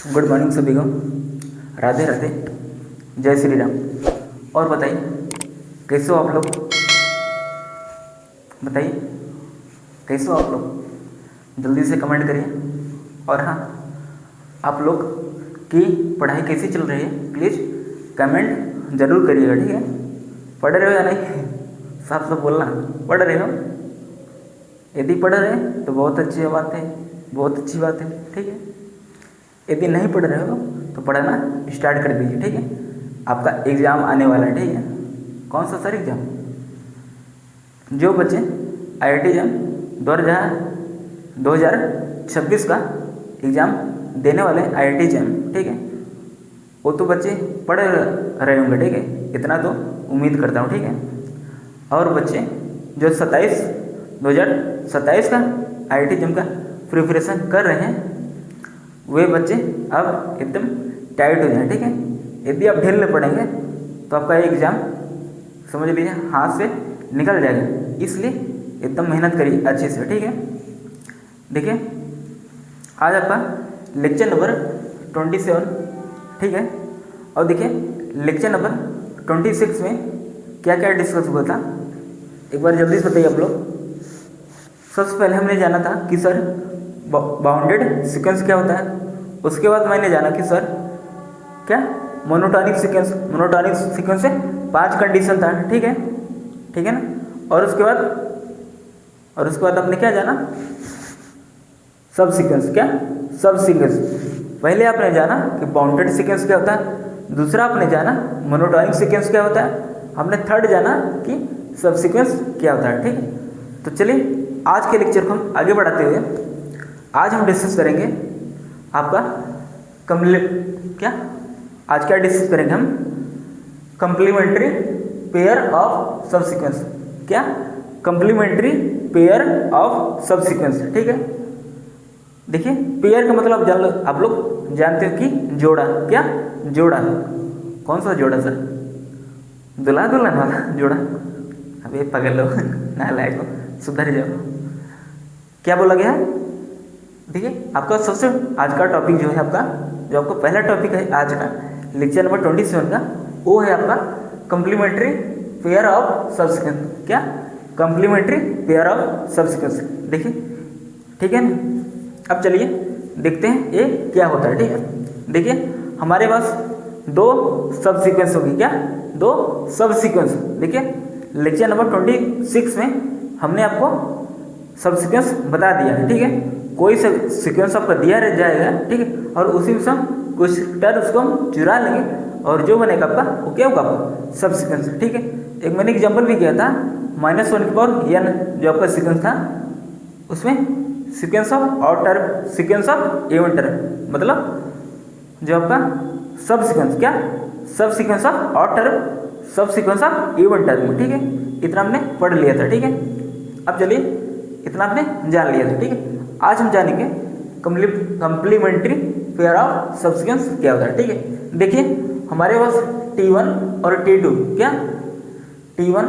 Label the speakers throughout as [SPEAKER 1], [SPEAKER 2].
[SPEAKER 1] Good morning सभी को। राधे राधे, जय श्री राम। और बताइए कैसे हो आप लोग? बताइए कैसे हो आप लोग? जल्दी से कमेंट करिए। और हाँ, आप लोग की पढ़ाई कैसी चल रही है प्लीज़ कमेंट ज़रूर करिएगा, ठीक है? पढ़ रहे हो या नहीं? साफ साफ बोलना, पढ़ रहे हो? यदि पढ़ रहे हैं तो बहुत अच्छी बात है, बहुत अच्छी बात है, ठीक है। यदि नहीं पढ़ रहे हो तो पढ़ना स्टार्ट कर दीजिए, ठीक है। आपका एग्ज़ाम आने वाला है, ठीक है। कौन सा सर एग्ज़ाम? जो बच्चे IIT एग्ज़ाम 2026 का एग्ज़ाम देने वाले IIT एग्ज़ाम, ठीक है, वो तो बच्चे पढ़ रहे होंगे, ठीक है, इतना तो उम्मीद करता हूँ, ठीक है। और बच्चे जो 2027 का IIT एग्ज़ाम का प्रिपरेशन कर रहे हैं, वे बच्चे अब एकदम टाइट हो जाए, ठीक है। यदि आप ढील पढ़ेंगे तो आपका एग्ज़ाम समझ लीजिए हाथ से निकल जाएगा, इसलिए एकदम मेहनत करिए अच्छे से, ठीक है। देखिए आज आपका लेक्चर नंबर 27, ठीक है। और देखिए लेक्चर नंबर 26 में क्या क्या डिस्कस हुआ था, एक बार जल्दी से बताइए आप लोग। सबसे पहले हमने जाना था कि सर बाउंडेड सीक्वेंस क्या होता है। उसके बाद मैंने जाना कि सर क्या मोनोटॉनिक सीक्वेंस से 5 कंडीशन था, ठीक है, ठीक है ना। और उसके बाद आपने क्या जाना, सब सीक्वेंस। क्या सब सीक्वेंस? पहले आपने जाना कि बाउंडेड सीक्वेंस क्या होता है, दूसरा आपने जाना मोनोटॉनिक सीक्वेंस क्या होता है, हमने थर्ड जाना कि सब सीक्वेंस क्या होता है, ठीक है। तो चलिए आज के लेक्चर को हम आगे बढ़ाते हुए आज हम डिस्कस करेंगे आपका आज क्या डिस्कस करेंगे हम? कंप्लीमेंट्री पेयर ऑफ सब सीक्वेंस। क्या? कंप्लीमेंट्री पेयर ऑफ सब सीक्वेंस, ठीक है। देखिए पेयर का मतलब आप लोग जानते हो कि जोड़ा। क्या जोड़ा? कौन सा जोड़ा सर? दुल्हा दुल्हन वाला जोड़ा? अबे पगल लो नालायक हो, सुधर जाओ। क्या बोला गया है? देखिए आपका सबसे आज का टॉपिक जो है आपका पहला टॉपिक है आज का लेक्चर नंबर 27 का, वो है आपका कंप्लीमेंट्री पेयर ऑफ सब सीक्वेंस। क्या? कंप्लीमेंट्री पेयर ऑफ सब सीक्वेंस। देखिए ठीक है ना। अब चलिए देखते हैं ये क्या होता है, ठीक है। देखिए हमारे पास 2 सब सीक्वेंस होगी। क्या? 2 सब सीक्वेंस। देखिए लेक्चर नंबर 26 में हमने आपको सब सीक्वेंस बता दिया है, ठीक है। कोई सीक्वेंस आपका दिया रह जाएगा, ठीक है, और उसी में से हम कुछ टर्म्स को हम चुरा लेंगे और जो बनेगा आपका वो क्या होगा? आपका सब सीक्वेंस, ठीक है। एक मैंने एग्जांपल भी किया था -1 की पावर n जो आपका सीक्वेंस था, उसमें sequence of odd term, sequence of even term, मतलब जो आपका सब सीक्वेंस। क्या? सब सीक्वेंस ऑफ ऑड टर्म, सब सीक्वेंस ऑफ इवन टर्म, ठीक है। इतना हमने पढ़ लिया था, ठीक है। अब चलिए इतना आपने जान लिया था, ठीक है। आज हम जानेंगे कंप्लीमेंट्री पेयर ऑफ सब सीक्वेंस क्या होता है, ठीक है। देखिए हमारे पास T1 और T2। क्या? T1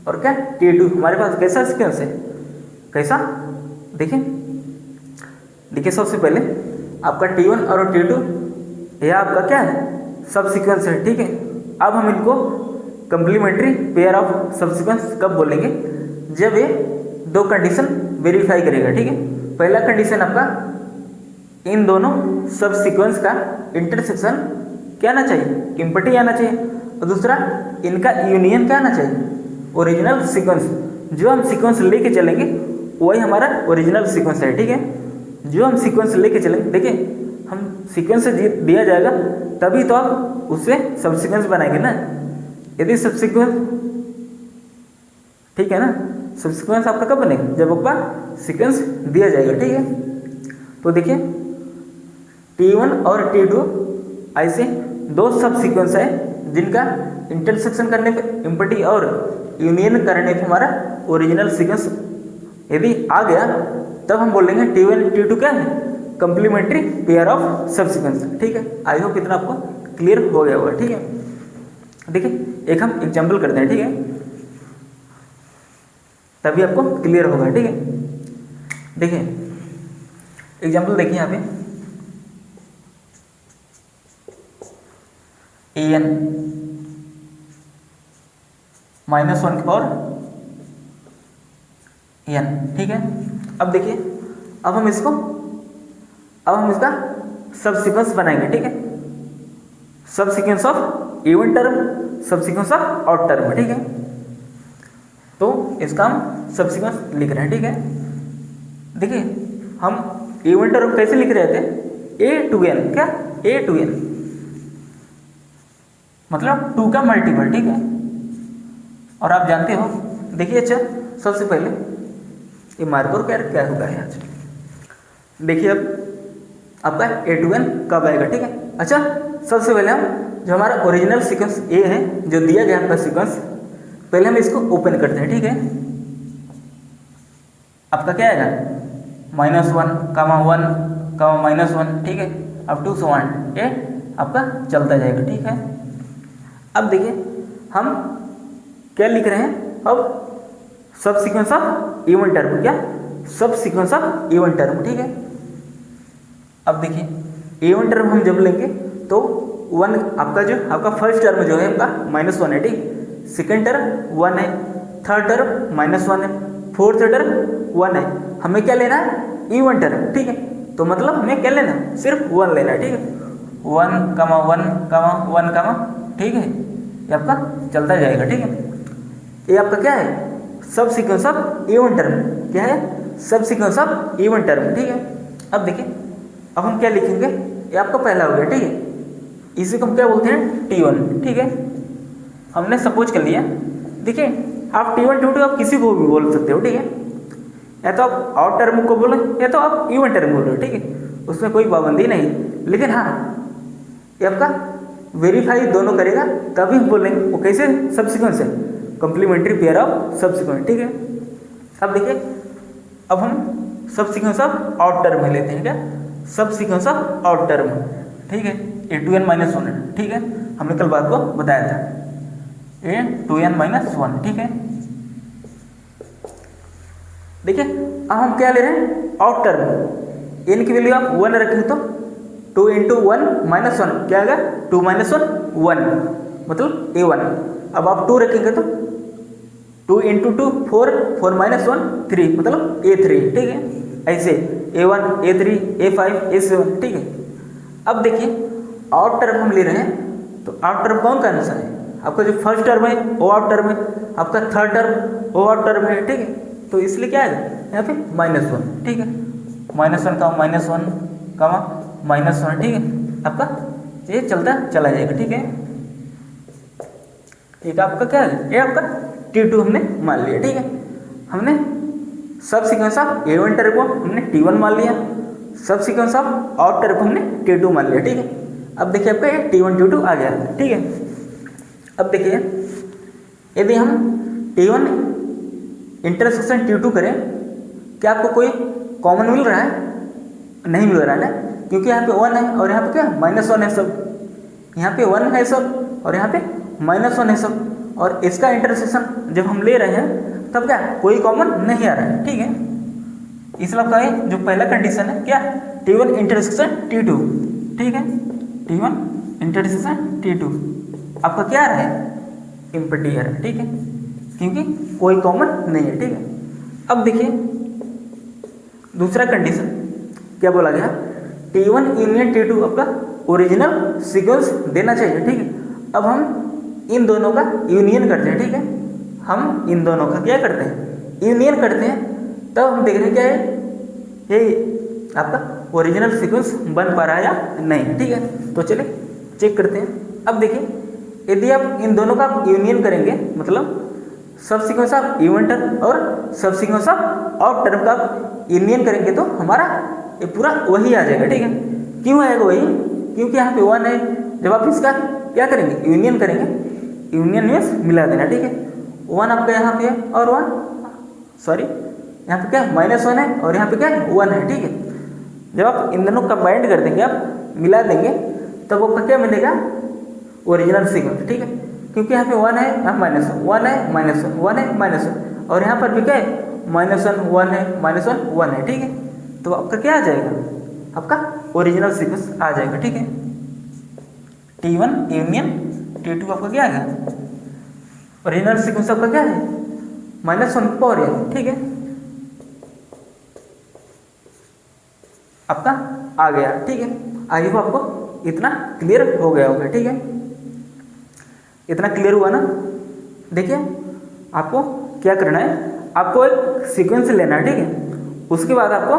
[SPEAKER 1] और क्या T2 हमारे पास कैसा सीक्वेंस है? कैसा? देखिए सबसे पहले आपका T1 और T2 यह आपका क्या है? सब सीक्वेंस है, ठीक है। अब हम इनको कंप्लीमेंट्री पेयर ऑफ सब सीक्वेंस कब बोलेंगे? जब ये 2 कंडीशन वेरीफाई करेगा, ठीक है। पहला कंडीशन आपका इन दोनों सब सीक्वेंस का इंटरसेक्शन क्या आना चाहिए? इम्पटी आना चाहिए। और दूसरा इनका यूनियन क्या आना चाहिए? Original sequence. जो हम सीक्वेंस लेके चलेंगे वही हमारा ओरिजिनल सीक्वेंस है, ठीक है। जो हम सीक्वेंस लेके चलेंगे, देखिए हम सीक्वेंस दिया जाएगा तभी तो आप उससे सब सीक्वेंस बनाएंगे ना। यदि सब सीक्वेंस, ठीक है ना, सब सीक्वेंस आपका कब बनेगा? जब आपका सीक्वेंस दिया जाएगा, ठीक है। तो देखिए T1 और T2 ऐसे 2 सब सीक्वेंस है जिनका इंटरसेक्शन करने पे, इम्पटी और यूनियन करने पे हमारा ओरिजिनल सीक्वेंस यदि आ गया तब हम बोलेंगे T1 T2 क्या है? कंप्लीमेंट्री पेयर ऑफ सब सीक्वेंस, ठीक है। आई होप इतना आपको क्लियर हो गया होगा, ठीक है। देखिए एक हम एग्जाम्पल करते हैं, ठीक है, तभी आपको क्लियर होगा, ठीक है। देखिए एग्जाम्पल देखिए यहाँ पे an -1 की पावर n, ठीक है। अब देखिए, अब हम इसका सब सीक्वेंस बनाएंगे, ठीक है। सब सीक्वेंस ऑफ इवन टर्म, सब सीक्वेंस ऑफ ऑड टर्म, ठीक है। तो इसका हम सब सीक्वेंस लिख रहे हैं, ठीक है। देखिए, हम इवन टर्म कैसे लिख रहे थे, a to n, क्या a to n मतलब 2 का मल्टीपल, ठीक है। और आप जानते हो, देखिए, अच्छा सबसे पहले ये मार्कर क्या होगा है आज, देखिए अब आपका a to n कब आएगा, ठीक है। अच्छा, सबसे पहले हम जो हमारा ओरिजिनल सीक्वेंस a है, जो दिया गया आपका सीक्वेंस, पहले हम इसको ओपन करते हैं, ठीक है। आपका क्या आएगा, -1, -1, -1, ठीक है, अप टू 1, ये आपका चलता जाएगा, ठीक है। अब देखिए, हम क्या लिख रहे हैं, अब सब सीक्वेंस ऑफ इवन टर्म, क्या सब सीक्वेंस ऑफ इवन टर्म, ठीक है। अब देखिए, इवन टर्म हम जब लेंगे तो 1 आपका फर्स्ट टर्म जो है आपका -1 है, ठीक। सेकेंड टर्म 1 है, थर्ड टर्म -1 है, फोर्थ टर्म 1 है। हमें क्या लेना है, इवन टर्म, ठीक है। तो मतलब हमें क्या लेना है, सिर्फ 1 लेना है, ठीक है। 1, 1, 1, ठीक है। ये आपका चलता जाएगा, ठीक है। ये आपका क्या है, सब सीक्वेंस ऑफ इवन टर्म, क्या है, सब सीक्वेंस ऑफ इवन टर्म, ठीक है। अब देखिए, अब हम क्या लिखेंगे, ये आपका पहला हो गया, ठीक है। इसी को हम क्या बोलते हैं, T1, ठीक है। हमने सपोज कर लिया, देखिए, आप T1 T2 आप किसी को भी बोल सकते हो, ठीक है। या तो आप ऑड टर्म को बोलो, या तो आप इवन टर्म बोलो, ठीक है। उसमें कोई पाबंदी नहीं, लेकिन हाँ, ये आपका वेरीफाई दोनों करेगा तभी हम बोलेंगे। वो कैसे, सब सीक्वेंस है, कॉम्प्लीमेंट्री पेयर ऑफ सब सीक्वेंस, ठीक है। अब देखिए, अब हम सब सीक्वेंस ऑफ ऑड टर्म में लेते हैं, क्या सब सीक्वेंस ऑफ ऑड टर्म, ठीक है। a to n -1, ठीक है, हमने कल बात को बताया था, a to n -1, ठीक है। देखिए, अब हम क्या ले रहे हैं, ऑड टर्म, n की वैल्यू आप 1 रखेंगे तो 2 × 1 -1 क्या आएगा, 2 - 1 1, मतलब a1। अब आप 2 रखेंगे तो 2 × 2 4, 4 - 1 3, मतलब a3, ठीक है। ऐसे a1, a3, a5, a7, ठीक है। अब देखिए, ऑड टर्म हम ले रहे हैं, तो ऑड टर्म कौन सा है, आपका जो फर्स्ट टर्म है वो ऑड टर्म है, आपका थर्ड टर्म वो ऑड टर्म है, ठीक है। तो इसलिए क्या आएगा यहाँ पे -1, ठीक है। -1, -1, ठीक है। आपका ये चलता चला जाएगा, ठीक है। एक आपका क्या है, ये आपका T2 हमने मान लिया, ठीक है। हमने सब सीक्वेंस ऑफ इवन टर्म को हमने T1 मान लिया, सब सीक्वेंस ऑफ ऑड टर्म को हमने T2 मान लिया, ठीक है। अब देखिए, आपका ये T1 T2 आ गया, ठीक है। अब देखिए, यदि हम T1 इंटरसेक्शन T2 करें, क्या आपको कोई कॉमन मिल रहा है, नहीं मिल रहा है ना, क्योंकि यहाँ पे 1 है और यहाँ पे क्या -1 है सब, यहाँ पे 1 है सब और यहाँ पे -1 है सब। और इसका इंटरसेक्शन जब हम ले रहे हैं तब क्या कोई कॉमन नहीं आ रहा है, ठीक है। इसलिए आपका जो पहला कंडीशन है क्या, T1 इंटरसेक्शन T2, ठीक है। T1 इंटरसेक्शन T2 आपका क्या आ रहा है, एम्प्टी आ रहा है, ठीक है, क्योंकि कोई कॉमन नहीं है, ठीक है। अब देखिए, दूसरा कंडीशन क्या बोला गया, T1 यूनियन T2 आपका ओरिजिनल सीक्वेंस देना चाहिए, ठीक है। अब हम इन दोनों का यूनियन करते हैं, ठीक है। हम इन दोनों का क्या करते हैं, यूनियन करते हैं, तब हम देख रहे हैं क्या है, ये आपका ओरिजिनल सीक्वेंस बन पा रहा है या नहीं, ठीक है। तो चलिए चेक करते हैं। अब देखिए, यदि आप इन दोनों का यूनियन करेंगे, मतलब सब सीक्वेंस ऑफ इवन टर्म और सब सीक्वेंस ऑफ ऑड टर्म का यूनियन करेंगे, तो हमारा ये पूरा वही आ जाएगा, ठीक है। क्यों आएगा वही, क्योंकि यहाँ पे 1 है। जब आप इसका क्या करेंगे, यूनियन करेंगे, यूनियन मीन्स मिला देना, ठीक है। 1 आपका यहाँ पे है और 1 सॉरी यहाँ पे क्या है -1 है और यहाँ पे क्या है 1 है, ठीक है। जब आप इन दोनों कंबाइंड कर देंगे, आप मिला देंगे, तब आपका क्या मिलेगा, ओरिजिनल सीक्वेंस, ठीक है। क्योंकि यहाँ पे 1 है, यहाँ -1 है, -1 1 है, -1 और यहाँ पर भी क्या है -1 1 है, -1 1 है, ठीक है। तो आपका क्या आ जाएगा, आपका ओरिजिनल सीक्वेंस आ जाएगा, ठीक है। T1 यूनियन T2 आपका क्या है, ओरिजिनल सीक्वेंस आपका क्या है -1/n, ठीक है, आपका आ गया, ठीक है। आई होप आपको इतना क्लियर हो गया होगा, ठीक है, इतना क्लियर हुआ ना। देखिए आपको क्या करना है, आपको एक सीक्वेंस लेना है, ठीक है, उसके बाद आपको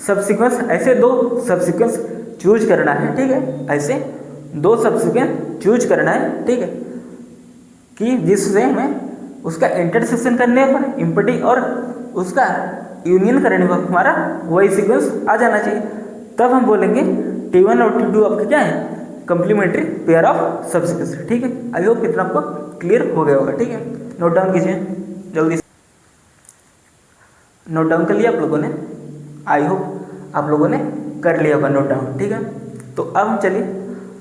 [SPEAKER 1] सब सीक्वेंस, ऐसे 2 सब सीक्वेंस चूज करना है, ठीक है, ऐसे 2 सब सीक्वेंस चूज करना है, ठीक है, कि जिससे हमें उसका इंटरसेक्शन करने पर इम्पटी और उसका यूनियन करने पर हमारा वही सीक्वेंस आ जाना चाहिए, तब हम बोलेंगे T1 और T2 आपके क्या है, कंप्लीमेंट्री पेयर ऑफ सब सीक्वेंस, ठीक है। आई होप इतना आपको क्लियर हो गया होगा, ठीक है। नोट डाउन कीजिए जल्दी से, नोट डाउन कर लिया आप लोगों ने, आई होप आप लोगों ने कर लिया होगा नोट डाउन, ठीक है। तो अब हम चलिए,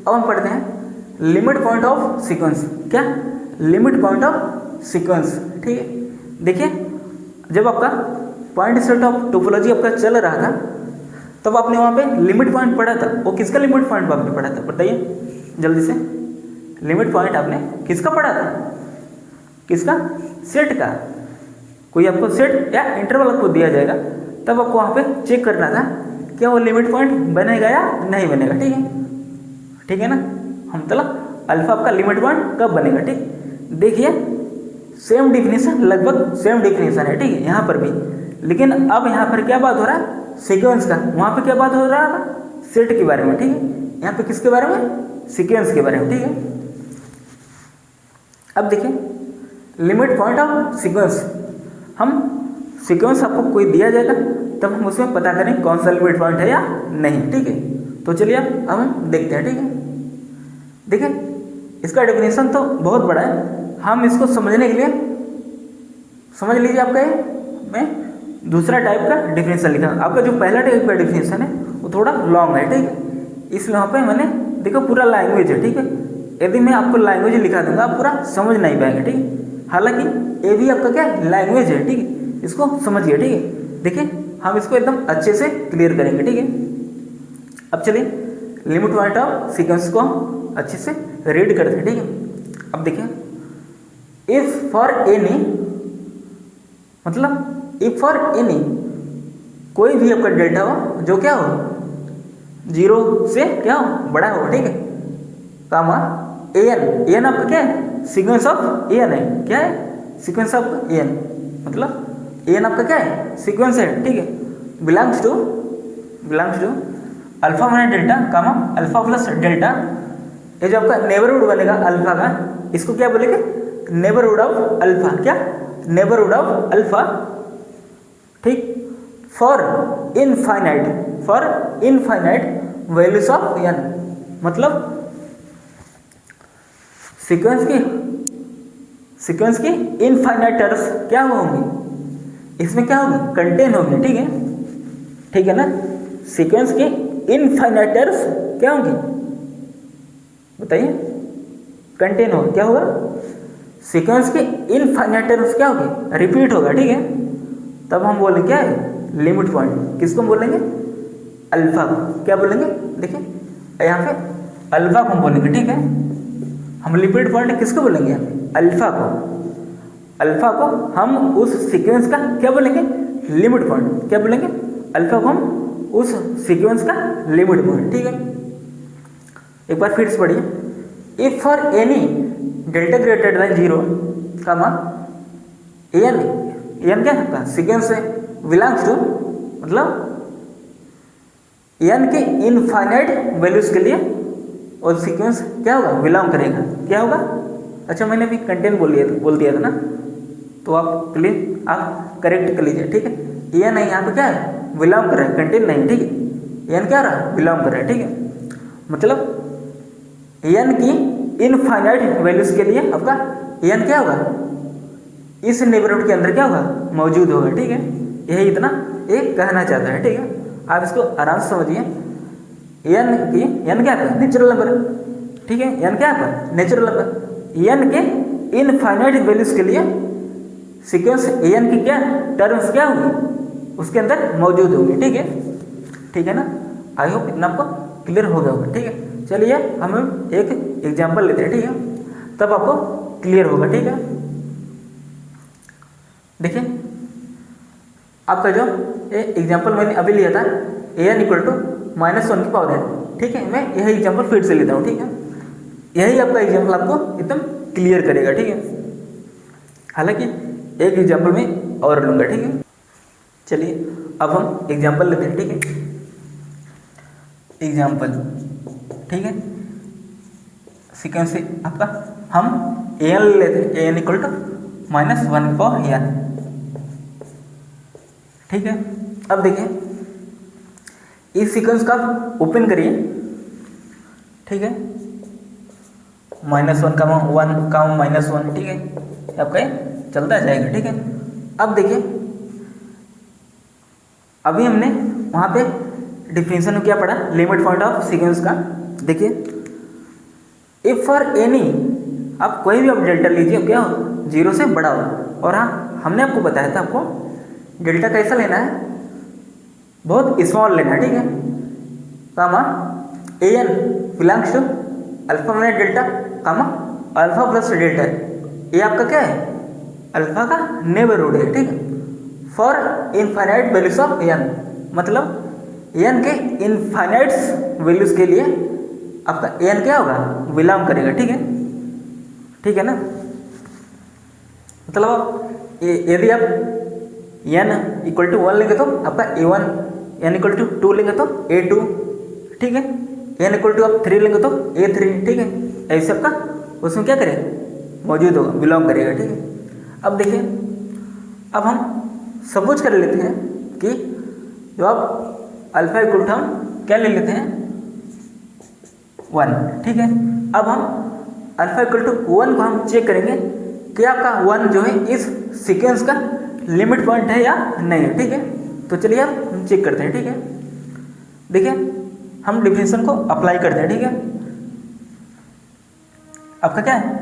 [SPEAKER 1] अब हम पढ़ते हैं लिमिट पॉइंट ऑफ सीक्वेंस, क्या लिमिट पॉइंट ऑफ सीक्वेंस, ठीक है। देखिए जब आपका पॉइंट सेट ऑफ टोपोलॉजी आपका चल रहा था, तब आपने वहाँ पे लिमिट पॉइंट पढ़ा था, वो किसका लिमिट पॉइंट आपने पढ़ा था, बताइए जल्दी से। लिमिट पॉइंट आपने किसका पढ़ा था, किसका, सेट का। कोई आपको सेट या इंटरवल आपको दिया जाएगा, तब आपको वहाँ पे चेक करना था क्या वो लिमिट पॉइंट बनेगा या नहीं बनेगा, ठीक है, ठीक है ना। हम मतलब अल्फा आपका लिमिट पॉइंट कब बनेगा, ठीक। देखिए सेम डिफिनेशन, लगभग सेम डिफिनेशन है, ठीक है, यहाँ पर भी, लेकिन अब यहाँ पर क्या बात हो रहा है, सीक्वेंस का। वहाँ पे क्या बात हो रहा था, सेट के बारे में, ठीक है। यहाँ पे किसके बारे में, सीक्वेंस के बारे में, ठीक है। अब देखिए लिमिट पॉइंट ऑफ सीक्वेंस, हम सीक्वेंस आपको कोई दिया जाएगा, तब हम उसमें पता करें कौन सा लिमिट पॉइंट है या नहीं, ठीक है। तो चलिए अब हम देखते हैं, ठीक है। देखिए इसका डेफिनेशन तो बहुत बड़ा है, हम इसको समझने के लिए समझ लीजिए, आपका ये मैं दूसरा टाइप का डेफिनेशन लिखा। आपका जो पहला टाइप का डेफिनेशन है वो थोड़ा लॉन्ग है, ठीक है, इसलिए वहाँ पे मैंने देखो पूरा लैंग्वेज है, ठीक है। यदि मैं आपको लैंग्वेज लिखा दूंगा आप पूरा समझ नहीं पाएंगे, ठीक है। हालांकि ये भी आपका क्या लैंग्वेज है, ठीक है, इसको समझिए, ठीक है। देखिए हम इसको एकदम अच्छे से क्लियर करेंगे, ठीक है। अब चलिए लिमिट पॉइंट ऑफ सीक्वेंस को अच्छे से रीड करते हैं, ठीक है। अब देखिए इफ फॉर एनी, मतलब इफ फॉर एनी कोई भी आपका डेल्टा हो जो क्या हो 0 से क्या हो बड़ा हो, ठीक है, कामा एन आपका क्या है, सीक्वेंस ऑफ एन है, क्या है, सीक्वेंस ऑफ एन, मतलब एन आपका क्या है, सीक्वेंस है, ठीक है, belongs to alpha minus delta comma alpha plus delta. ये जो आपका नेबरहुड बनेगा अल्फा का, इसको क्या बोलेंगे, नेबरहुड ऑफ अल्फा, क्या, नेबरहुड ऑफ अल्फा, ठीक, for infinite values of n, मतलब सीक्वेंस की इनफाइनाइट टर्म्स क्या होंगी, इसमें क्या होगी, कंटेन होगी, ठीक है ना। सीक्वेंस की इनफाइनाइट टर्म्स क्या होंगी, बताइए, कंटेन होगा, क्या होगा, सीक्वेंस की इनफाइनाइट टर्म्स क्या होगी, रिपीट होगा, ठीक है। तब हम बोलेंगे क्या है, लिमिट पॉइंट, किसको बोलेंगे, अल्फा को, क्या बोलेंगे, देखिए यहाँ पे अल्फा को हम बोलेंगे, ठीक है। हम लिमिट पॉइंट किसको बोलेंगे, अल्फा को हम उस सीक्वेंस का क्या बोलेंगे, लिमिट पॉइंट, क्या बोलेंगे, अल्फा को हम उस सीक्वेंस का लिमिट पॉइंट, ठीक है। एक बार फिर से पढ़िए, if for any delta greater than 0 comma n क्या है, सीक्वेंस है, बिलोंग्स टू, मतलब एन के इनफाइनाइट वैल्यूज के लिए और सीक्वेंस क्या होगा, बिलोंग करेगा, क्या होगा। अच्छा मैंने अभी कंटेंट बोल दिया था ना, तो आप क्लियर, आप करेक्ट कर लीजिए, ठीक है। एन है यहाँ पे क्या है, बिलोंग कर रहा है, कंटेंट नहीं, ठीक है, एन क्या रहा है, बिलोंग कर रहा है, ठीक है। मतलब एन की इनफाइनाइट वैल्यूज के लिए आपका एन क्या होगा, इस नेबरहुड के अंदर क्या होगा, मौजूद होगा, ठीक है। यही इतना एक कहना चाहता है, ठीक है। आप इसको आराम से समझिए, एन क्या है, नेचुरल नंबर, ठीक है, एन क्या है, नेचुरल नंबर, एन के इनफाइनाइट वैल्यूज के लिए सीक्वेंस एन की क्या टर्म्स क्या होगी, उसके अंदर मौजूद होगी, ठीक है ना। आई होप इतना आपको क्लियर हो गया होगा, ठीक है। चलिए हम एक एग्जाम्पल लेते हैं, ठीक है, तब आपको क्लियर होगा, ठीक है। देखिए आपका जो एग्जाम्पल मैंने अभी लिया था an इक्वल टू -1 की पावर n, ठीक है, मैं यही एग्जाम्पल फिर से लेता हूँ, ठीक है। यही आपका एग्जाम्पल आपको एकदम क्लियर करेगा, ठीक है। हालांकि एक एग्जाम्पल में और लूँगा, ठीक है। चलिए अब हम एग्जाम्पल लेते हैं, ठीक है, एग्जाम्पल, ठीक है। सीक्वेंस से आपका हम an ले लेते हैं, an इक्वल टू -1 की पावर n, ठीक है। अब देखिए इस सीक्वेंस का आप ओपन करिए, ठीक है, -1 का 1 का -1, ठीक है, आपका चलता जाएगा, ठीक है। अब देखिए अभी हमने वहाँ पे डिफिनेशन में क्या पढ़ा, लिमिट पॉइंट ऑफ सीक्वेंस का। देखिए इफ फॉर एनी, आप कोई भी आप डेल्टा लीजिए, क्या हो 0 से बड़ा हो, और हाँ हमने आपको बताया था आपको डेल्टा कैसा लेना है, बहुत स्मॉल लेना है, ठीक है, comma an belongs to alpha minus delta comma alpha plus delta, ये आपका क्या है, अल्फा का नेबरहुड है, ठीक है, for infinite values of n, मतलब n के इनफाइनाइट वैल्यूज के लिए आपका n क्या होगा, बिलोंग करेगा, ठीक है, ठीक है ना। मतलब यदि आप n इक्वल टू 1 लेंगे तो आपका a1, n इक्वल टू 2 लेंगे तो a2, ठीक है, n इक्वल टू आप 3 लेंगे तो a3, ठीक है, ऐसे आपका उसमें क्या करेगा, मौजूद होगा, बिलोंग करेगा, ठीक है। अब देखिए अब हम सपोज कर लेते हैं कि जब आप अल्फा इक्वल टू हम क्या ले लेते हैं 1, ठीक है। अब हम अल्फा इक्वल टू 1 को हम चेक करेंगे कि आपका 1 जो है इस सीक्वेंस का लिमिट पॉइंट है या नहीं है, ठीक है। तो चलिए अब हम चेक करते हैं, ठीक है। देखिए हम डिफिनेशन को अप्लाई करते हैं, ठीक है। आपका क्या है,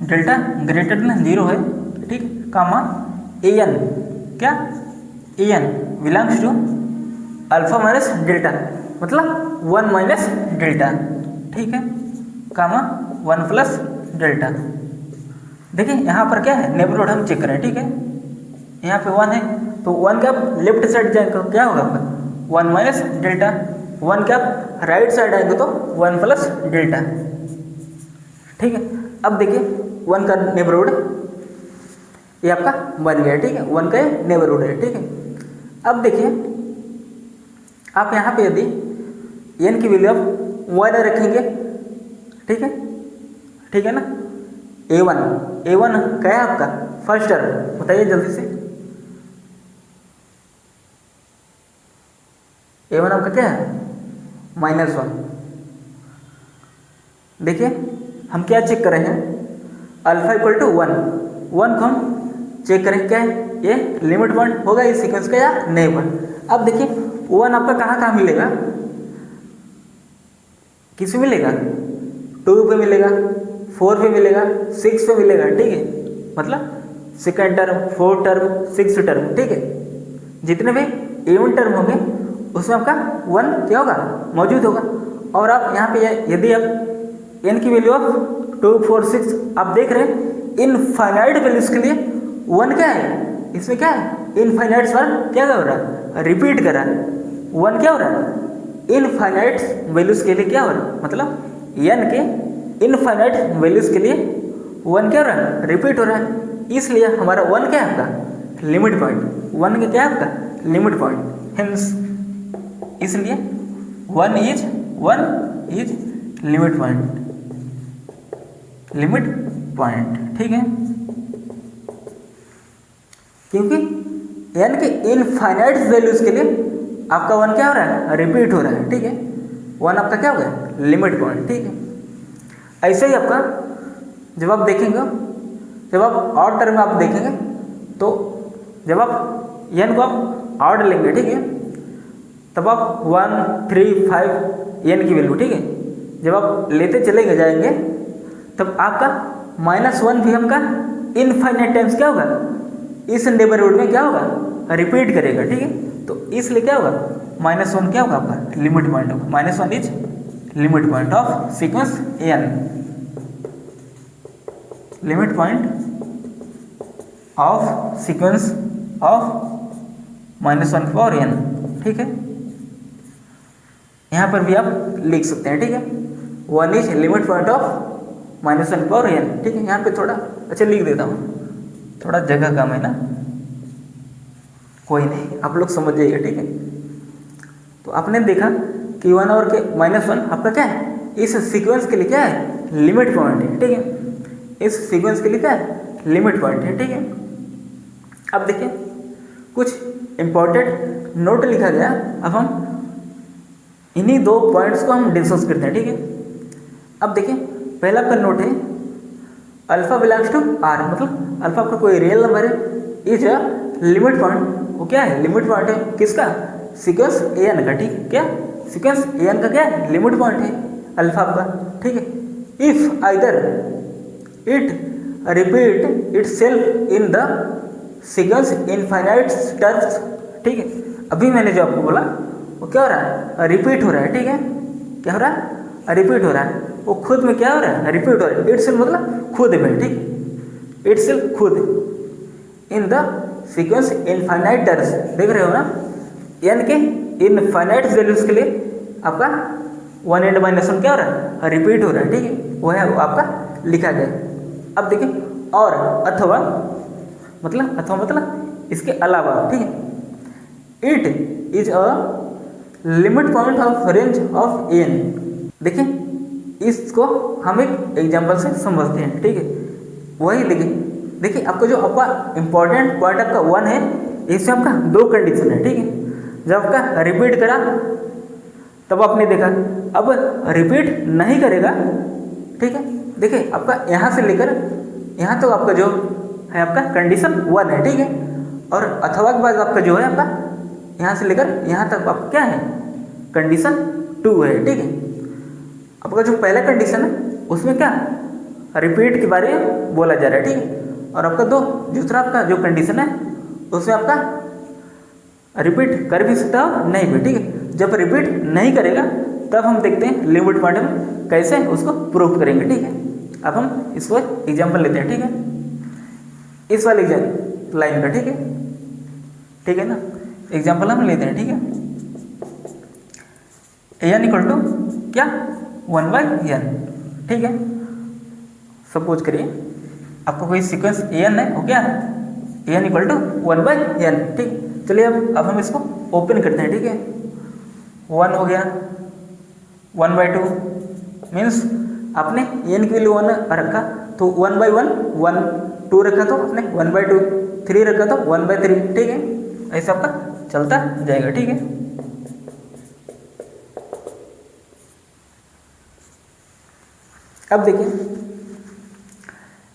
[SPEAKER 1] डेल्टा ग्रेटर देन 0 है, ठीक है, कामा an क्या, an belongs to alpha minus delta, मतलब 1 माइनस डेल्टा, ठीक है, कामा 1 प्लस डेल्टा। देखिए यहाँ पर क्या है, नेबरहुड हम चेक करें, ठीक है, यहाँ पे 1 है तो 1 का लेफ्ट साइड जाएंगे क्या होगा आपका 1 माइनस डेल्टा, 1 का राइट साइड आएंगे तो 1 प्लस डेल्टा, ठीक है। अब देखिए 1 का नेबरहुड ये आपका बन गया, ठीक है, 1 का नेबरहुड है, ठीक है। अब देखिए आप यहाँ पे यदि n की वैल्यू आप 1 रखेंगे, ठीक है, ठीक है ना, a1 क्या है आपका फर्स्ट टर्म, बताइए जल्दी से, a1 आपका क्या है -1। देखिए हम क्या चेक कर रहे हैं, अल्फा इक्वल टू 1 को हम चेक करें क्या है, ये लिमिट पॉइंट होगा इस सीक्वेंस का या नहीं होगा। अब देखिए 1 आपका कहाँ कहाँ मिलेगा, किस में मिलेगा, 2 पे मिलेगा, 4 पे मिलेगा, 6 पे मिलेगा, ठीक है, मतलब second term, 4th term, 6th term, ठीक है, जितने भी इवन टर्म होंगे उसमें आपका 1 क्या होगा, मौजूद होगा। और आप यहाँ पे यदि आप n की वैल्यू ऑफ 2, 4, 6 आप देख रहे हैं, इनफाइनाइट वैल्यूज के लिए 1 क्या है, इसमें क्या है, इनफाइनाइट बार क्या हो रहा है, रिपीट कर रहा है, 1 क्या हो रहा है, इनफाइनाइट वैल्यूज के लिए क्या हो रहा है, मतलब n के इनफाइनाइट वैल्यूज के लिए 1 क्या हो रहा है, रिपीट हो रहा है, इसलिए हमारा 1 क्या है आपका लिमिट पॉइंट, 1 का क्या है आपका लिमिट पॉइंट, हेंस इसलिए 1 इज लिमिट पॉइंट, ठीक है, क्योंकि n के इनफाइनाइट वैल्यूज के लिए आपका 1 क्या हो रहा है, रिपीट हो रहा है, ठीक है, 1 आपका क्या हो गया लिमिट पॉइंट, ठीक है। ऐसे ही आपका जब आप देखेंगे, जब आप ऑड टर्म में आप देखेंगे तो जब आप n को आप ऑड लेंगे, ठीक है, तब आप 1, 3, 5 n की वैल्यू, ठीक है, जब आप लेते चले जाएंगे तब आपका -1 भी हमका इनफाइनाइट टाइम्स क्या होगा, इस नेबरहुड में क्या होगा, रिपीट करेगा, ठीक है। तो इसलिए क्या होगा, -1 क्या होगा आपका लिमिट पॉइंट होगा, -1 is limit point of sequence n, limit point of sequence of -1/n, ठीक है। यहाँ पर भी आप लिख सकते हैं, ठीक है। 1 is limit point of -1/n, ठीक है। यहाँ पे थोड़ा अच्छा लिख देता हूँ, थोड़ा जगह कम है ना, कोई नहीं, आप लोग समझ जाइए, ठीक है। तो आपने देखा कि 1 और के -1 आपका क्या है, इस सीक्वेंस के लिए क्या है, लिमिट पॉइंट है, ठीक है। इस सीक्वेंस के लिए क्या है, लिमिट पॉइंट है, ठीक है। अब देखिए कुछ इंपॉर्टेंट नोट लिखा गया, अब हम इन्हीं 2 पॉइंट्स को हम डिस्कस करते हैं, ठीक है। अब देखिए पहला आपका नोट है अल्फा बिलोंग्स टू आर, मतलब अल्फा आपका कोई रियल नंबर है, इज अ लिमिट पॉइंट, वो क्या है, लिमिट पॉइंट है किसका, सीक्वेंस एन का, ठीक है। क्या सीक्वेंस एन का क्या है, लिमिट पॉइंट है अल्फा आपका, ठीक है। If either it repeat it self in the sequence infinite terms, ठीक है। अभी मैंने जो आपको बोला वो क्या हो रहा है, रिपीट हो रहा है, ठीक है। क्या हो रहा है, रिपीट हो रहा है, वो खुद में क्या हो रहा है, रिपीट हो रहा है। इट सेल्फ मतलब खुद में, ठीक है, इट सेल्फ खुद, in the sequence infinite terms, देख रहे हो ना, एन के इनफाइनाइट वैल्यूज के लिए आपका 1 एंड -1 क्या हो रहा है, रिपीट हो रहा है, ठीक है। वो है वो आपका लिखा गया। अब देखिए और अथवा मतलब इसके अलावा, ठीक है। It is a limit point of range of n, देखिए इसको हम एक एग्जांपल से समझते हैं, ठीक है। वही देखिए आपको जो आपका इंपॉर्टेंट पॉइंट आपका 1 है, इसमें आपका 2 कंडीशन है, ठीक है। जब आपका रिपीट करा तब आपने देखा, अब रिपीट नहीं करेगा, ठीक है। देखिए आपका यहाँ से लेकर यहाँ तक आपका जो है आपका कंडीशन 1 है, ठीक है। और अथवा के बाद आपका जो है आपका यहाँ से लेकर यहाँ तक आपका क्या है, कंडीशन 2 है, ठीक है। आपका जो पहला कंडीशन है उसमें क्या रिपीट के बारे में बोला जा रहा है, ठीक है। और आपका दूसरा आपका जो कंडीशन है उसमें आपका रिपीट कर भी सकता हो, नहीं भी, ठीक है। जब रिपीट नहीं करेगा तब हम देखते हैं लिमिट पॉइंट में कैसे उसको प्रूव करेंगे, ठीक है। अब हम इसको एग्जाम्पल लेते हैं, ठीक है, इस वाले लाइन का, ठीक है ना। एग्जाम्पल हम लेते हैं, ठीक है। एन इक्वल टू क्या 1/n, ठीक है। सपोज करिए आपको कोई सीक्वेंस एन है, वो क्या है, एन इक्वल टू 1/n, ठीक। चलिए अब हम इसको ओपन करते हैं, ठीक है। 1 हो गया, 1/2 मीन्स आपने एन की वैल्यू 1 रखा तो 1/1, 1 2 रखा तो आपने 1/2, 3 रखा तो 1/3, ठीक है। ऐसा आपका चलता जाएगा, ठीक है। अब देखिए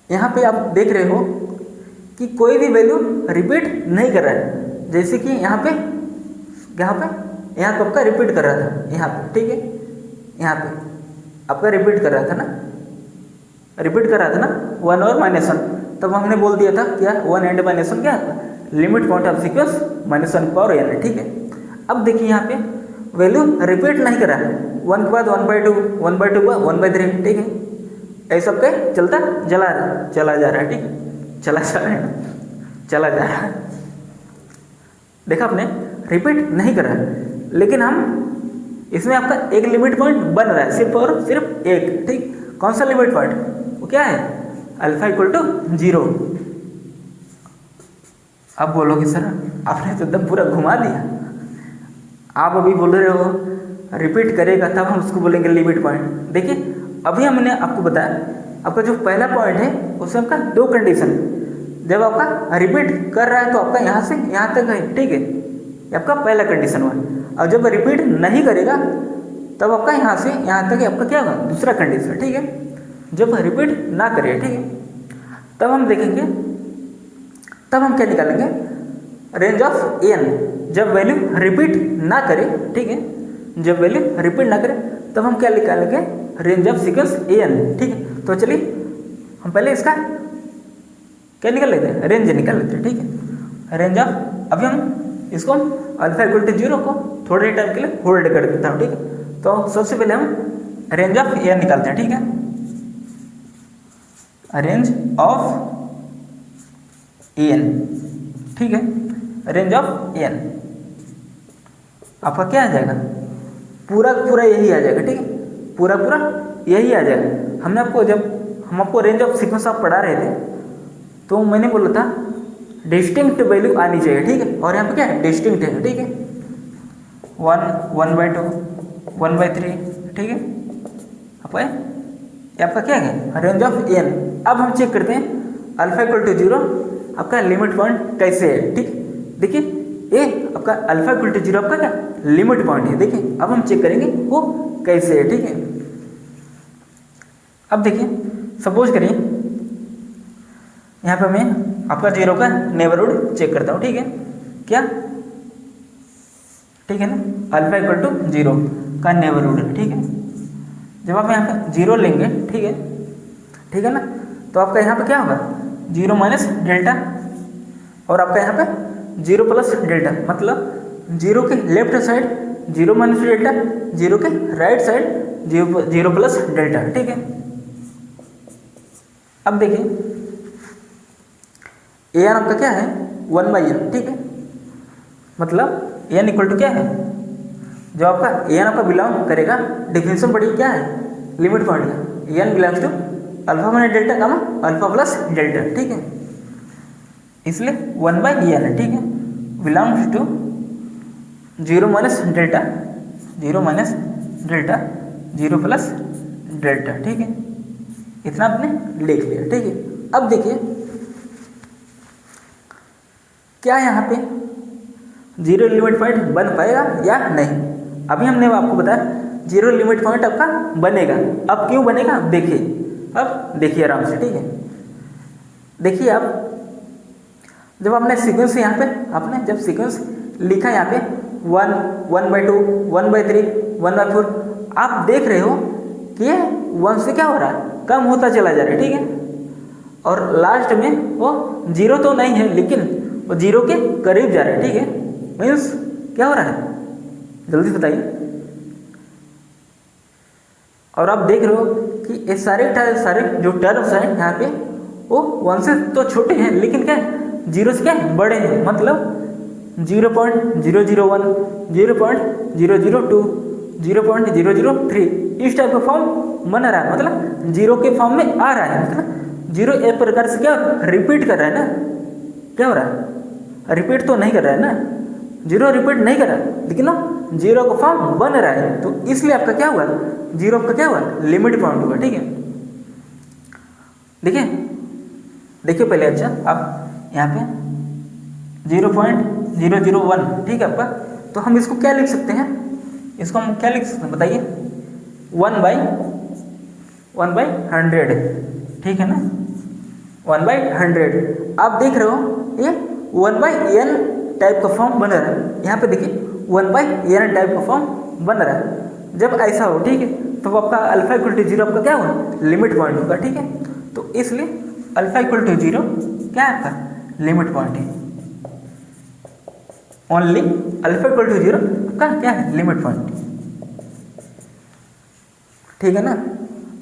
[SPEAKER 1] यहाँ पे आप देख रहे हो कि कोई भी वैल्यू रिपीट नहीं कर रहा है, जैसे कि यहाँ पे आपका रिपीट कर रहा था, यहाँ पे, ठीक है। यहाँ पे आपका रिपीट कर रहा था ना, 1 और -1, तब हमने बोल दिया था क्या 1 एंड -1 क्या limit point of sequence -1/n, ठीक है। अब देखिए यहाँ पे वैल्यू रिपीट नहीं कर रहा है, 1 के बाद 1/2, 1/2 के बाद 1/3, ठीक है। ऐसा सबके चला जा रहा है, ठीक है, चला जा रहा है। देखा आपने, रिपीट नहीं कर रहा है, लेकिन हम इसमें आपका एक लिमिट पॉइंट बन रहा है, सिर्फ और सिर्फ एक, ठीक। कौन सा लिमिट पॉइंट, वो क्या है, अल्फा इक्वल टू 0। अब बोलोगे सर आपने तो एकदम पूरा घुमा दिया, आप अभी बोल रहे हो रिपीट करेगा तब हम उसको बोलेंगे लिमिट पॉइंट। देखिए अभी हमने आपको बताया, आपका जो पहला पॉइंट है उसमें आपका 2 कंडीशन, जब आपका रिपीट कर रहा है तो आपका यहाँ से यहाँ तक है, ठीक है, ये आपका पहला कंडीशन हुआ। और जब रिपीट नहीं करेगा तब आपका यहाँ से यहाँ तक आपका क्या होगा, दूसरा कंडीशन, ठीक है। जब रिपीट ना करे, ठीक है, तब हम देखेंगे, तब हम क्या निकालेंगे, रेंज ऑफ एन। जब वैल्यू रिपीट ना करे, ठीक है, जब वैल्यू रिपीट ना करे तब हम क्या निकालेंगे, रेंज ऑफ सीक्वेंस एन, ठीक है। तो चलिए हम पहले इसका क्या निकाल लेते हैं, रेंज निकाल लेते हैं, ठीक है। रेंज ऑफ, अभी हम इसको अल्फा इक्वल टू 0 को थोड़े टाइम के लिए होल्ड कर देता हूँ, ठीक है। तो सबसे पहले हम रेंज ऑफ एन निकालते हैं, ठीक है, रेंज ऑफ एन, ठीक है, रेंज ऑफ एन आपका क्या आ जाएगा, पूरा पूरा यही आ जाएगा, ठीक है, पूरा पूरा यही आ जाएगा। हमने आपको जब हम आपको रेंज ऑफ सीक्वेंस आप पढ़ा रहे थे तो मैंने बोला था डिस्टिंक्ट वैल्यू आनी चाहिए, ठीक है, और यहाँ पे क्या है डिस्टिंक्ट है, ठीक है, 1, 1/2, 1/3, ठीक है, आपका क्या है रेंज ऑफ एन। अब हम चेक करते हैं अल्फा इक्वल टू 0 आपका लिमिट पॉइंट कैसे है, ठीक, देखिए ये आपका अल्फा इक्वल टू 0 आपका क्या लिमिट पॉइंट है, देखिए अब हम चेक करेंगे वो कैसे है, ठीक है। अब देखिए सपोज करिए यहाँ पे मैं आपका 0 का नेबरहुड चेक करता हूँ, ठीक है, क्या, ठीक है ना, अल्फा इक्वल टू 0 का नेबरहुड, ठीक है, जब आप यहाँ पे 0 लेंगे, ठीक है ना, तो आपका यहाँ पे क्या होगा 0 माइनस डेल्टा, और आपका यहाँ पे 0 प्लस डेल्टा, मतलब 0 के लेफ्ट साइड 0 माइनस डेल्टा, 0 के राइट साइड 0 प्लस डेल्टा, ठीक है। अब देखिए ए एन आपका क्या है 1/n, ठीक है, मतलब एन इक्वल टू क्या है, जो आपका ए एन आपका बिलोंग करेगा, डिफिनेशन पढ़िए क्या है लिमिट पॉइंट का, n belongs to alpha minus delta gamma alpha plus delta, ठीक है, इसलिए 1/n है, ठीक है, belongs to 0 minus delta 0 minus delta 0 plus delta, ठीक है, इतना आपने लिख लिया, ठीक है। अब देखिए क्या यहाँ पे 0 लिमिट पॉइंट बन पाएगा या नहीं, अभी हमने आपको बताया 0 लिमिट पॉइंट आपका बनेगा। अब क्यों बनेगा देखिए, अब देखिए आराम से, ठीक है, देखिए आप जब आपने सीक्वेंस यहाँ पे आपने जब सीक्वेंस लिखा यहाँ पे 1, 1/2, 1/3, 1/4, आप देख रहे हो कि ये 1 से क्या हो रहा है कम होता चला जा रहा है, ठीक है, और लास्ट में वो 0 तो नहीं है लेकिन वो 0 के करीब जा रहा है, ठीक है, मीन्स क्या हो रहा है जल्दी बताइए। और आप देख रहे हो कि ये सारे जो टर्म्स हैं यहाँ पे वो 1 से तो छोटे हैं लेकिन क्या है 0 से क्या है बड़े हैं, मतलब 0.001, 0.002, 0.003 इस टाइप का फॉर्म बना रहा है, मतलब 0 के फॉर्म में आ रहा है, मतलब 0 एक प्रकार से क्या रिपीट कर रहा है ना, क्या हो रहा है रिपीट तो नहीं कर रहा है ना, 0 रिपीट नहीं कर रहा है लेकिन ना 0 का फॉर्म बन रहा है, तो इसलिए आपका क्या हुआ 0 का क्या हुआ लिमिट पॉइंट होगा, ठीक है। देखिए पहले अच्छा आप यहाँ पे 0.001, ठीक है आपका, तो हम इसको क्या लिख सकते हैं, इसको हम क्या लिख सकते हैं बताइए 1/100, ठीक है ना, 1/100। आप देख रहे हो ये 1/n टाइप का फॉर्म बन रहा है, यहाँ पे देखिए 1/n टाइप का फॉर्म बन रहा है। जब ऐसा हो, ठीक है, तो आपका अल्फा इक्वल टू 0 आपका क्या होगा लिमिट पॉइंट होगा, ठीक है, तो इसलिए अल्फा इक्वल टू 0 क्या है आपका लिमिट पॉइंट है, ओनली अल्फा इक्वल टू 0 आपका क्या है लिमिट पॉइंट, ठीक है ना।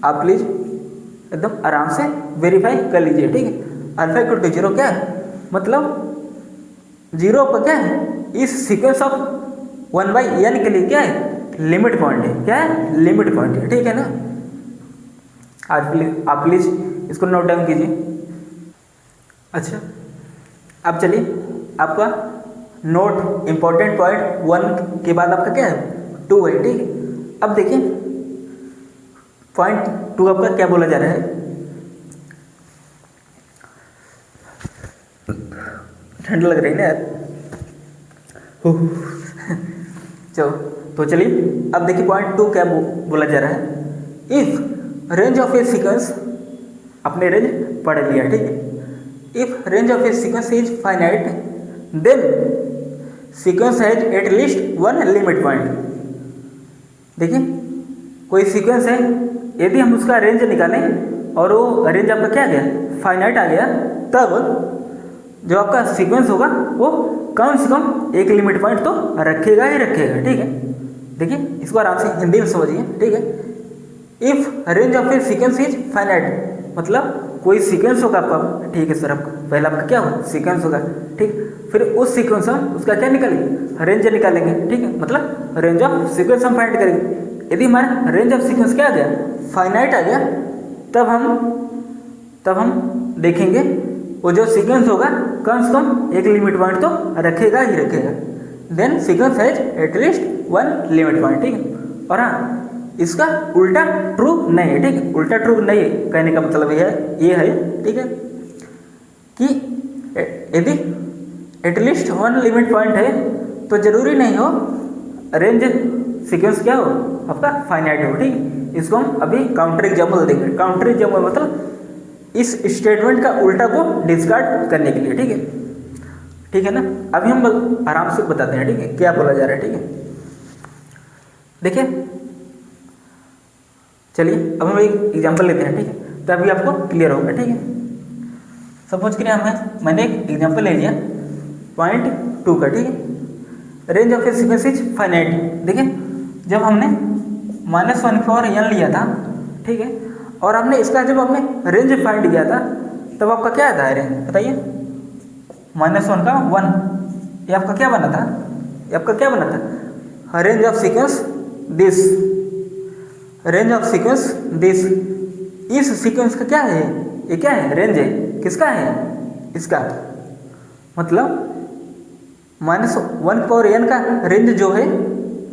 [SPEAKER 1] आप प्लीज एकदम आराम से वेरीफाई कर लीजिए, ठीक है, अल्फा इक्वल टू 0 क्या है, मतलब 0 का क्या है इस सीक्वेंस ऑफ 1/n के लिए क्या है लिमिट पॉइंट है, क्या है लिमिट पॉइंट है, ठीक है ना। आज आप प्लीज इसको नोट डाउन कीजिए। अच्छा अब चलिए आपका नोट इंपॉर्टेंट पॉइंट 1 के बाद आपका क्या है 2 है, ठीक है। अब देखिए पॉइंट 2 आपका क्या बोला जा रहा है, ठंड लग रही है ना यार, चलो तो चलिए अब देखिए पॉइंट 2 क्या बोला जा रहा है, if range of a sequence, अपने रेंज पढ़ लिया, ठीक है, if range of a sequence is finite then sequence has at least 1 limit point. देखिए कोई सीक्वेंस है, यदि हम उसका रेंज निकालें और वो रेंज आपका क्या आ गया फाइनाइट आ गया, तब जो आपका सीक्वेंस होगा वो कम से कम एक लिमिट पॉइंट तो रखेगा ही रखेगा, ठीक है। देखिए इसको आराम से हिंदी में समझिए, ठीक है, if range of a sequence is finite, मतलब कोई सीक्वेंस होगा आपका, ठीक है सर, आपका पहला आपका क्या होगा, सीक्वेंस होगा, ठीक, फिर उस सीक्वेंस में उसका क्या निकालेंगे, रेंज निकालेंगे, ठीक है, मतलब रेंज ऑफ सीक्वेंस हम फाइंड करेंगे। यदि हमारा रेंज ऑफ सीक्वेंस क्या आ गया, फाइनाइट आ गया, तब हम देखेंगे वो जो सीक्वेंस होगा कम से कम एक लिमिट पॉइंट तो रखेगा ही रखेगा। Then sequence has at least one limit point, ठीक है। और हाँ, इसका उल्टा ट्रू नहीं है, ठीक है, उल्टा ट्रू नहीं है, कहने का मतलब ये है, ठीक है, कि यदि एटलीस्ट वन लिमिट पॉइंट है तो जरूरी नहीं हो रेंज सीक्वेंस क्या हो आपका फाइनाइट हो, ठीक है। इसको हम अभी काउंटर एग्जाम्पल देंगे। काउंटर एग्जाम्पल मतलब इस स्टेटमेंट का उल्टा को डिस्कार्ड करने के लिए, ठीक है, ठीक है ना। अभी हम आराम से बताते हैं, ठीक है, क्या बोला जा रहा है, ठीक है। देखिए, चलिए अब हम एक एग्जांपल लेते हैं, ठीक है, तो अभी आपको क्लियर होगा, ठीक है। सपोज करिए मैंने एक एग्जांपल ले लिया पॉइंट 2 का, ठीक है। Range of a sequence is finite. देखिए, जब हमने -1/n लिया था, ठीक है, और हमने इसका जब हमने रेंज फाइंड किया था तब आपका क्या था रेंज, बताइए, -1 का 1, ये आपका क्या बना था, ये आपका क्या बना था, range of sequence this, range of sequence this. इस सीक्वेंस का क्या है, ये क्या है, रेंज है, किसका है, इसका, मतलब -1/n का रेंज जो है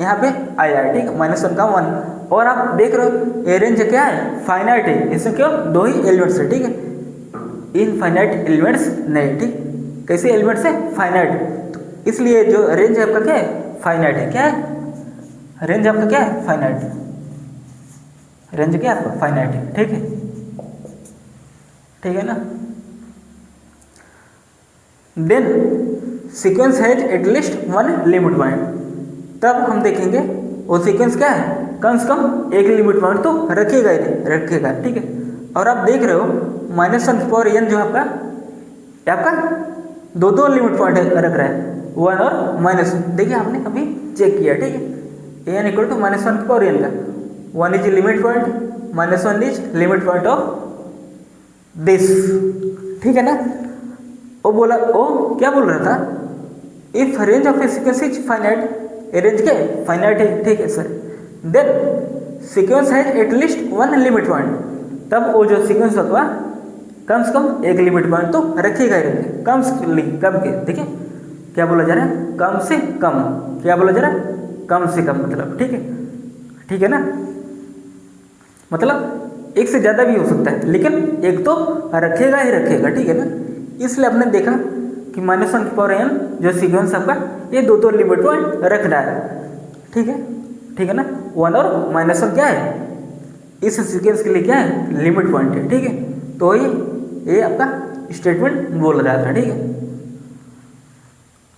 [SPEAKER 1] यहाँ पे आया है, ठीक है, -1 का 1। और आप देख रहे हो ये रेंज क्या है, फाइनाइट है, इसमें क्यों 2 ही एलिमेंट्स है, ठीक है, इनफाइनाइट एलिमेंट्स नहीं, ठीक, कैसे एलिमेंट्स है, फाइनाइट, तो इसलिए जो रेंज है आपका क्या है, फाइनाइट है, क्या है, रेंज आपका क्या है, फाइनाइट, रेंज क्या है आपका फाइनाइट है, ठीक है, ठीक है ना। Then sequence has at least one limit point, तब हम देखेंगे वो सीक्वेंस क्या है, कम से कम एक लिमिट पॉइंट तो रखेगा ही रखेगा, ठीक है। और आप देख रहे हो -1/n जो आपका दो लिमिट पॉइंट रख रहा है, 1 और माइनस, देखिए आपने अभी चेक किया, ठीक है, n = -1/n का 1 is limit point, -1 is limit point of this, ठीक है ना। वो क्या बोल रहा था, if range of a sequence is finite, a range क्या है, फाइनाइट है, ठीक है sir. Then sequence has at least one limit point, तब वो जो सीक्वेंस होगा कम से कम एक लिमिट पॉइंट तो रखेगा ही रखेगा, कम के, देखिए क्या बोला जा रहा है, कम से कम, क्या बोला जा रहा है, कम से कम, मतलब, ठीक है, ठीक है ना, मतलब एक से ज़्यादा भी हो सकता है, लेकिन एक तो रखेगा ही रखेगा, ठीक है ना। इसलिए आपने देखा कि -1/n जो सीक्वेंस आपका ये दो लिमिट पॉइंट रख रहा है, ठीक है, ठीक है ना। 1 और -1 क्या है, इस सीक्वेंस के लिए क्या है, लिमिट पॉइंट है, ठीक है। तो ये आपका स्टेटमेंट बोल रहा था, ठीक है।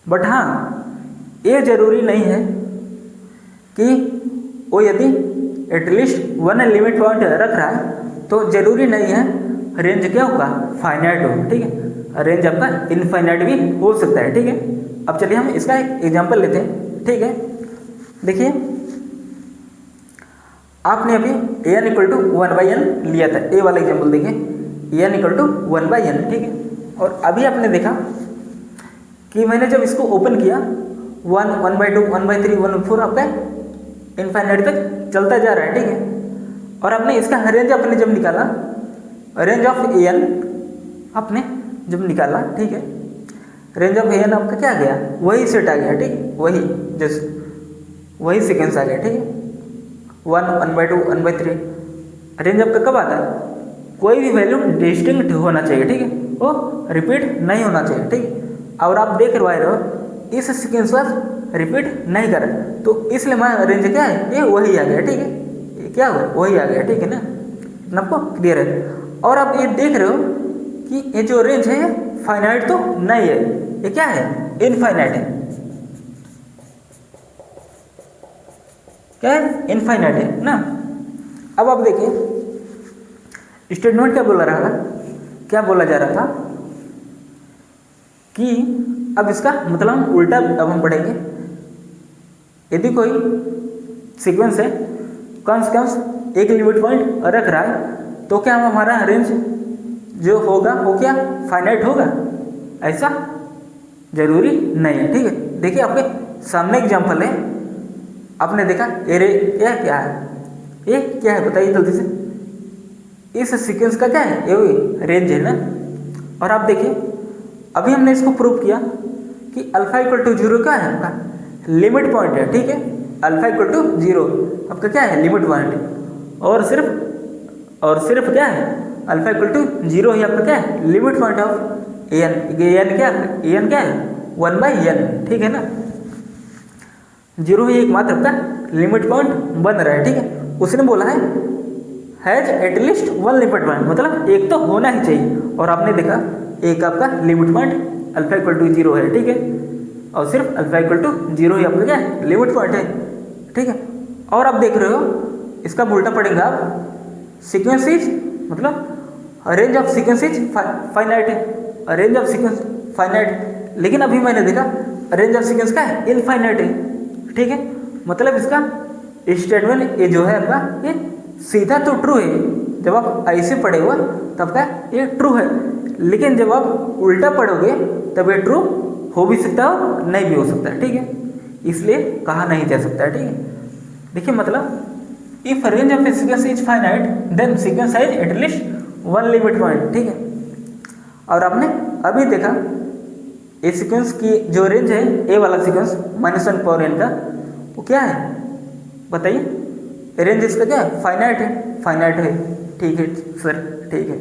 [SPEAKER 1] बट हाँ, ये जरूरी नहीं है कि वो यदि एटलीस्ट वन लिमिट पॉइंट रख रहा है तो जरूरी नहीं है रेंज क्या होगा, फाइनाइट हो, ठीक है, रेंज आपका इनफाइनाइट भी हो सकता है, ठीक है। अब चलिए हम इसका एक एग्जांपल लेते हैं, ठीक है। देखिए, आपने अभी n = 1/n लिया था, ए वाला एग्जांपल देखिए, n = 1/n, ठीक है। और अभी आपने देखा कि मैंने जब इसको ओपन किया 1, 1/2, 1/3, 1/4 आपका इनफाइनाइट तक चलता जा रहा है, ठीक है। और आपने इसका रेंज आपने जब निकाला, रेंज ऑफ an आपने जब निकाला, ठीक है, रेंज ऑफ an आपका क्या आ गया, वही सेट आ गया, ठीक है, वही सीक्वेंस आ गया, ठीक है, 1, 1/2, 1/3। रेंज आपका कब आता है, कोई भी वैल्यू डिस्टिंक्ट होना चाहिए, ठीक है, वो रिपीट नहीं होना चाहिए, ठीक है। और आप देख रहे हो इस सीक्वेंस पर रिपीट नहीं कर, तो इसलिए हमारा रेंज क्या है, ये वही आ गया, ठीक है, ये क्या हुआ, वही आ गया, ठीक है ना, आपको क्लियर है। और आप ये देख रहे हो कि ये जो रेंज है फाइनाइट तो नहीं है, ये क्या है, इनफाइनाइट है, क्या है, इनफाइनाइट है ना। अब आप देखिए स्टेटमेंट क्या बोला रहा था, क्या बोला जा रहा था कि अब इसका मतलब हम उल्टा अब हम पढ़ेंगे। यदि कोई सीक्वेंस है कम से कम एक लिमिट पॉइंट रख रहा है तो क्या हमारा रेंज जो होगा वो क्या फाइनाइट होगा? ऐसा जरूरी नहीं है, ठीक है। देखिए आपके सामने एग्जांपल है, आपने देखा एरे क्या है, ये क्या है बताइए जल्दी से। इस सीक्वेंस का क्या है? ये रेंज है ना। और आप देखिए अभी हमने इसको प्रूव किया कि अल्फा इक्वल टू 0 क्या है आपका लिमिट पॉइंट है, ठीक है। अल्फा इक्वल टू 0 आपका क्या है लिमिट पॉइंट, और सिर्फ क्या है अल्फा इक्वल टू 0 ही आपका क्या है limit point of n. N क्या है 1/n, ठीक है ना। 0 ही एकमात्र आपका लिमिट पॉइंट बन रहा है, ठीक है। उसने बोला है हैज एटलीस्ट 1 लिमिट पॉइंट, मतलब एक तो होना ही चाहिए। और आपने देखा एक आपका limit point alpha equal to 0 है, ठीक है। और सिर्फ अल्फा इक्वल टू 0 ही आपका क्या है लिमिट पॉइंट है, ठीक है। और आप देख रहे हो इसका उल्टा पड़ेगा आप सीक्वेंस इज मतलब range of sequence is finite है, रेंज ऑफ सीक्वेंस फाइनाइट। लेकिन अभी मैंने देखा रेंज ऑफ सीक्वेंस का है इनफाइनाइट है, ठीक है। मतलब इसका स्टेटमेंट ये जो है आपका ये सीधा तो ट्रू है, जब आप ऐसे पढ़े हुआ तब का ये ट्रू है। लेकिन जब आप उल्टा पढ़ोगे तब ये ट्रू हो भी सकता है नहीं भी हो सकता है, ठीक है। इसलिए कहा नहीं जा सकता है, ठीक है। देखिए मतलब if range of sequence is finite then sequence has at least 1 limit point, ठीक है। और आपने अभी देखा ए सीक्वेंस की जो रेंज है ए वाला सीक्वेंस -1 पावर n का वो क्या है बताइए? रेंज इसका क्या है फाइनाइट है, ठीक है सर, ठीक है।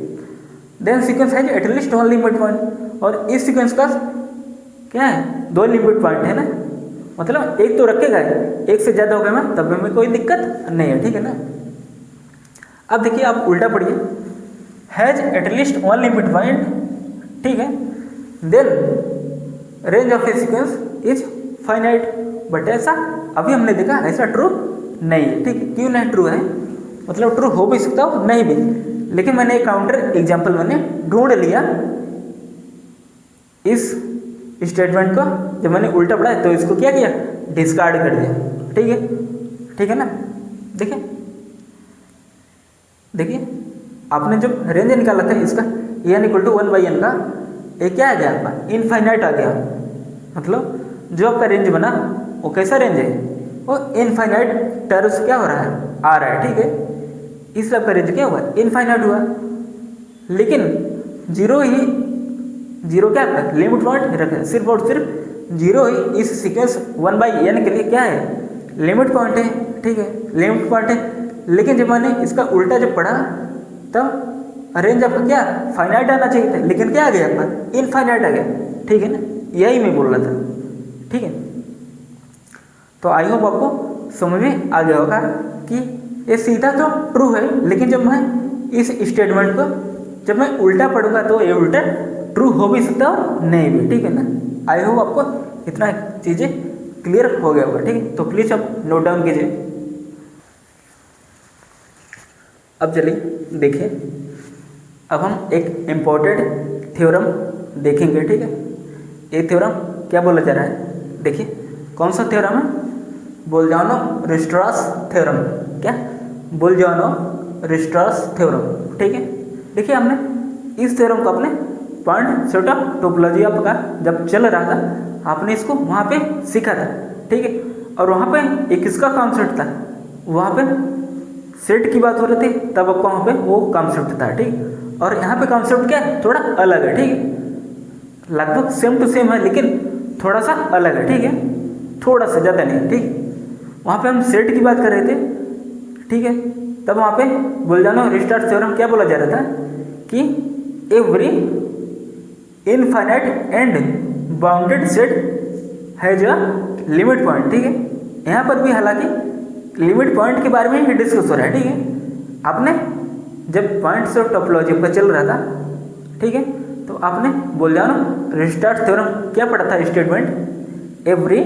[SPEAKER 1] Then sequence has at least 1 limit point, और इस सीक्वेंस का क्या है 2 लिमिट पॉइंट है ना, मतलब एक तो रखेगा, एक से ज़्यादा हो गया मैं तब में कोई दिक्कत नहीं है, ठीक है ना। अब देखिए आप उल्टा पढ़िए हैज एटलीस्ट 1 लिमिट पॉइंट, ठीक है। Then range of a sequence is finite, but ऐसा अभी हमने देखा ऐसा ट्रू नहीं है, ठीक है। क्यों नहीं ट्रू है? मतलब ट्रू हो भी सकता हो नहीं भी, लेकिन मैंने एक काउंटर एग्जांपल मैंने ढूंढ लिया इस स्टेटमेंट को। जब मैंने उल्टा पढ़ा तो इसको क्या किया डिस्कार्ड कर दिया, ठीक है ना। देखिए आपने जब रेंज निकाला था इसका n इक्वल टू 1/n का, ये क्या आ गया आपका इनफाइनाइट आ गया। मतलब जो आपका रेंज बना वो कैसा रेंज है वो इनफाइनाइट टर्म्स क्या हो रहा है आ रहा है, ठीक है। इसलिए आपका रेंज क्या हुआ इनफाइनाइट हुआ। लेकिन 0 क्या आपका लिमिट पॉइंट रखा, सिर्फ और सिर्फ 0 ही इस सीक्वेंस 1/n के लिए क्या है लिमिट पॉइंट है, ठीक है, लिमिट पॉइंट है। लेकिन जब मैंने इसका उल्टा जब पढ़ा तब रेंज आपका क्या फाइनाइट आना चाहिए था, लेकिन क्या आ गया आपका इनफाइनाइट आ गया, ठीक है ना। यही मैं बोल रहा था, ठीक है। तो आई होप आपको समझ में आ गया होगा कि ये सीधा तो ट्रू है, लेकिन जब मैं इस स्टेटमेंट को जब मैं उल्टा पढ़ूंगा तो ये उल्टा ट्रू हो भी सकता हो नहीं भी, ठीक है ना। आई होप आपको इतना चीज़ें क्लियर हो गया होगा, ठीक है। तो प्लीज़ आप नोट डाउन कीजिए। अब चलिए देखिए, अब हम एक इम्पोर्टेंट थ्योरम देखेंगे, ठीक है। ये थ्योरम क्या बोला जा रहा है, देखिए कौन सा थ्योरम है, बोल्जानो-रिस्ट्रॉस थ्योरम। क्या बोल्जानो-रिस्ट्रॉस थ्योरम, ठीक है। देखिए हमने इस थ्योरम को अपने पॉइंट सेट ऑफ टोपोलॉजी आपका जब चल रहा था आपने इसको वहाँ पे सीखा था, ठीक है। और वहाँ पे एक किसका कॉन्सेप्ट था, वहाँ पे सेट की बात हो रही थी तब आपको वहाँ पे वो कॉन्सेप्ट था, ठीक। और यहाँ पे कॉन्सेप्ट क्या है थोड़ा अलग है, ठीक है। लगभग सेम टू सेम है लेकिन थोड़ा सा अलग है, ठीक है, थोड़ा सा ज़्यादा नहीं, ठीक। वहाँ पे हम सेट की बात कर रहे थे, ठीक है। तब वहाँ पे बोल्जानो-रिस्ट्रॉस थ्योरम क्या बोला जा रहा था कि every infinite and bounded set has a limit point, ठीक है। यहाँ पर भी हालांकि लिमिट पॉइंट के बारे में ही डिस्कस हो रहा है, ठीक है। आपने जब पॉइंट्स ऑफ टोपोलॉजी पर चल रहा था, ठीक है, तो आपने बोल्जानो-रिस्ट्रॉस थ्योरम क्या पढ़ा था statement every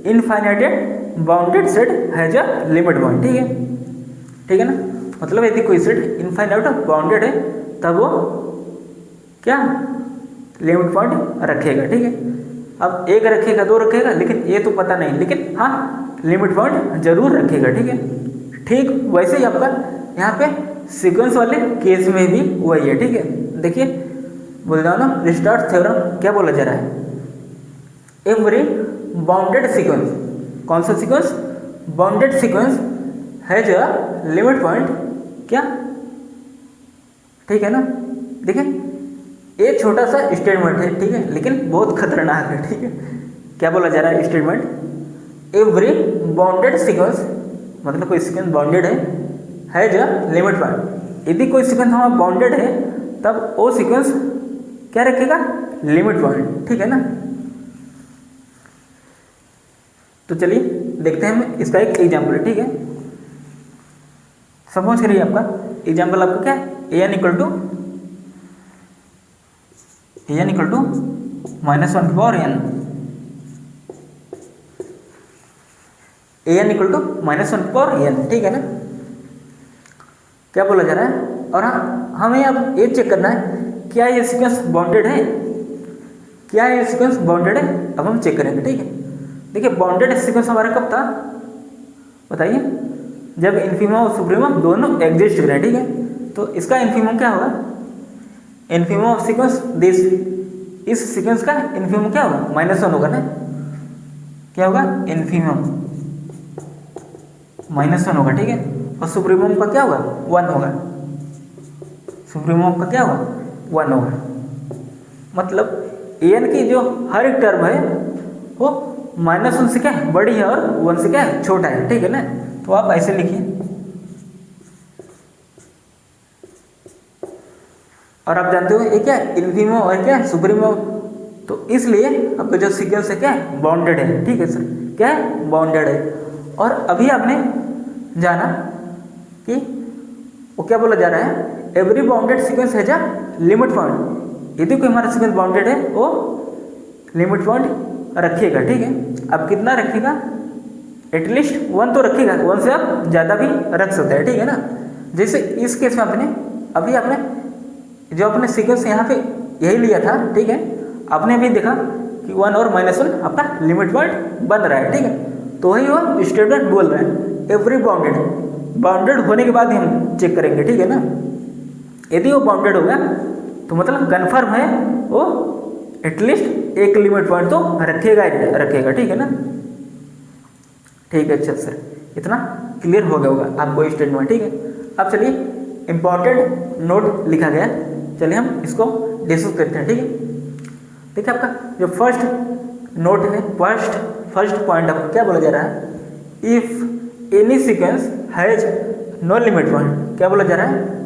[SPEAKER 1] infinite bounded set has a limit point, ठीक है ना। मतलब यदि कोई सेट इनफाइनाइट बाउंडेड है तब वो क्या लिमिट पॉइंट रखेगा, ठीक है। अब एक रखेगा दो रखेगा लेकिन ये तो पता नहीं, लेकिन हाँ लिमिट पॉइंट जरूर रखेगा, ठीक है। ठीक वैसे ही आपका यहाँ पे सीक्वेंस वाले केस में भी वही है, ठीक है। देखिए बोल रहा हूँ ना, रिस्टार्ट थ्योरम क्या बोला जा रहा है, एवरी बाउंडेड सीक्वेंस, कौन सा sequence, bounded sequence has a limit point, क्या, ठीक है ना। देखिए एक छोटा सा स्टेटमेंट है, ठीक है, लेकिन बहुत खतरनाक है, ठीक है। क्या बोला जा रहा है स्टेटमेंट, एवरी बाउंडेड सीक्वेंस, मतलब कोई सीक्वेंस बाउंडेड है जो लिमिट पॉइंट, यदि कोई सीक्वेंस हमारा बाउंडेड है तब वो सीक्वेंस क्या रखेगा, लिमिट पॉइंट, ठीक है ना। तो चलिए देखते हैं हम इसका एक एग्जाम्पल, ठीक है। सपोज करिए आपका एग्जाम्पल आपका क्या है, A N equal to -1 power n, A N equal to -1 power n, ठीक है ना। क्या बोला जा रहा है, और हमें अब ये चेक करना है क्या ये सीक्वेंस बाउंडेड है, क्या ये सीक्वेंस बाउंडेड है, अब हम चेक करेंगे, ठीक है। देखिए बाउंडेड सीक्वेंस हमारा कब था बताइए, जब इन्फीमम और सुप्रीमम दोनों एग्जिस्ट करें, ठीक है। तो इसका इन्फीमम क्या होगा, इन्फीमम ऑफ सीक्वेंस दिस, इस सीक्वेंस का इन्फीमम क्या होगा, -1 होगा ना, क्या होगा, इन्फीमम -1 होगा, ठीक है। और सुप्रीमम का क्या होगा, 1 होगा, सुप्रीमम का क्या होगा, 1 होगा। मतलब ए एन की जो हर एक टर्म है वो -1 से क्या है, बड़ी है और 1 से क्या है, छोटा है, ठीक है ना। तो आप ऐसे लिखिए, और आप जानते हो ये क्या है, इन्फीमम और क्या है, सुप्रीमम। तो इसलिए आपका जो सीक्वेंस है क्या है, बाउंडेड है, ठीक है सर, क्या है, बाउंडेड है। और अभी आपने जाना कि वो क्या बोला जा रहा है, एवरी बाउंडेड सीक्वेंस है जा लिमिट पॉइंट, यदि कोई हमारा सीक्वेंस बाउंडेड है वो लिमिट पॉइंट रखिएगा, ठीक है। अब कितना रखिएगा, एटलीस्ट 1 तो रखिएगा, 1 से आप ज़्यादा भी रख सकते हैं, ठीक है ना। जैसे इस केस में आपने जो अपने सीक्वेंस यहाँ पे यही लिया था, ठीक है। आपने अभी देखा कि 1 और -1 आपका लिमिट पॉइंट बन रहा है, ठीक है। तो वही वो स्टेटमेंट बोल रहा है, एवरी बाउंडेड होने के बाद ही हम चेक करेंगे, ठीक है ना। यदि वो बाउंडेड हो गया तो मतलब कन्फर्म है वो एटलीस्ट एक लिमिट पॉइंट तो रखेगा, ठीक है ना। ठीक है, अच्छा सर, इतना क्लियर हो गया होगा आपको स्टेटमेंट, ठीक है। अब चलिए इंपॉर्टेंट नोट लिखा गया, चलिए हम इसको डिस्कस करते हैं, ठीक है। देखिए आपका जो फर्स्ट नोट है, फर्स्ट पॉइंट आपको क्या बोला जा रहा है, if any sequence has no limit point, क्या बोला जा रहा है,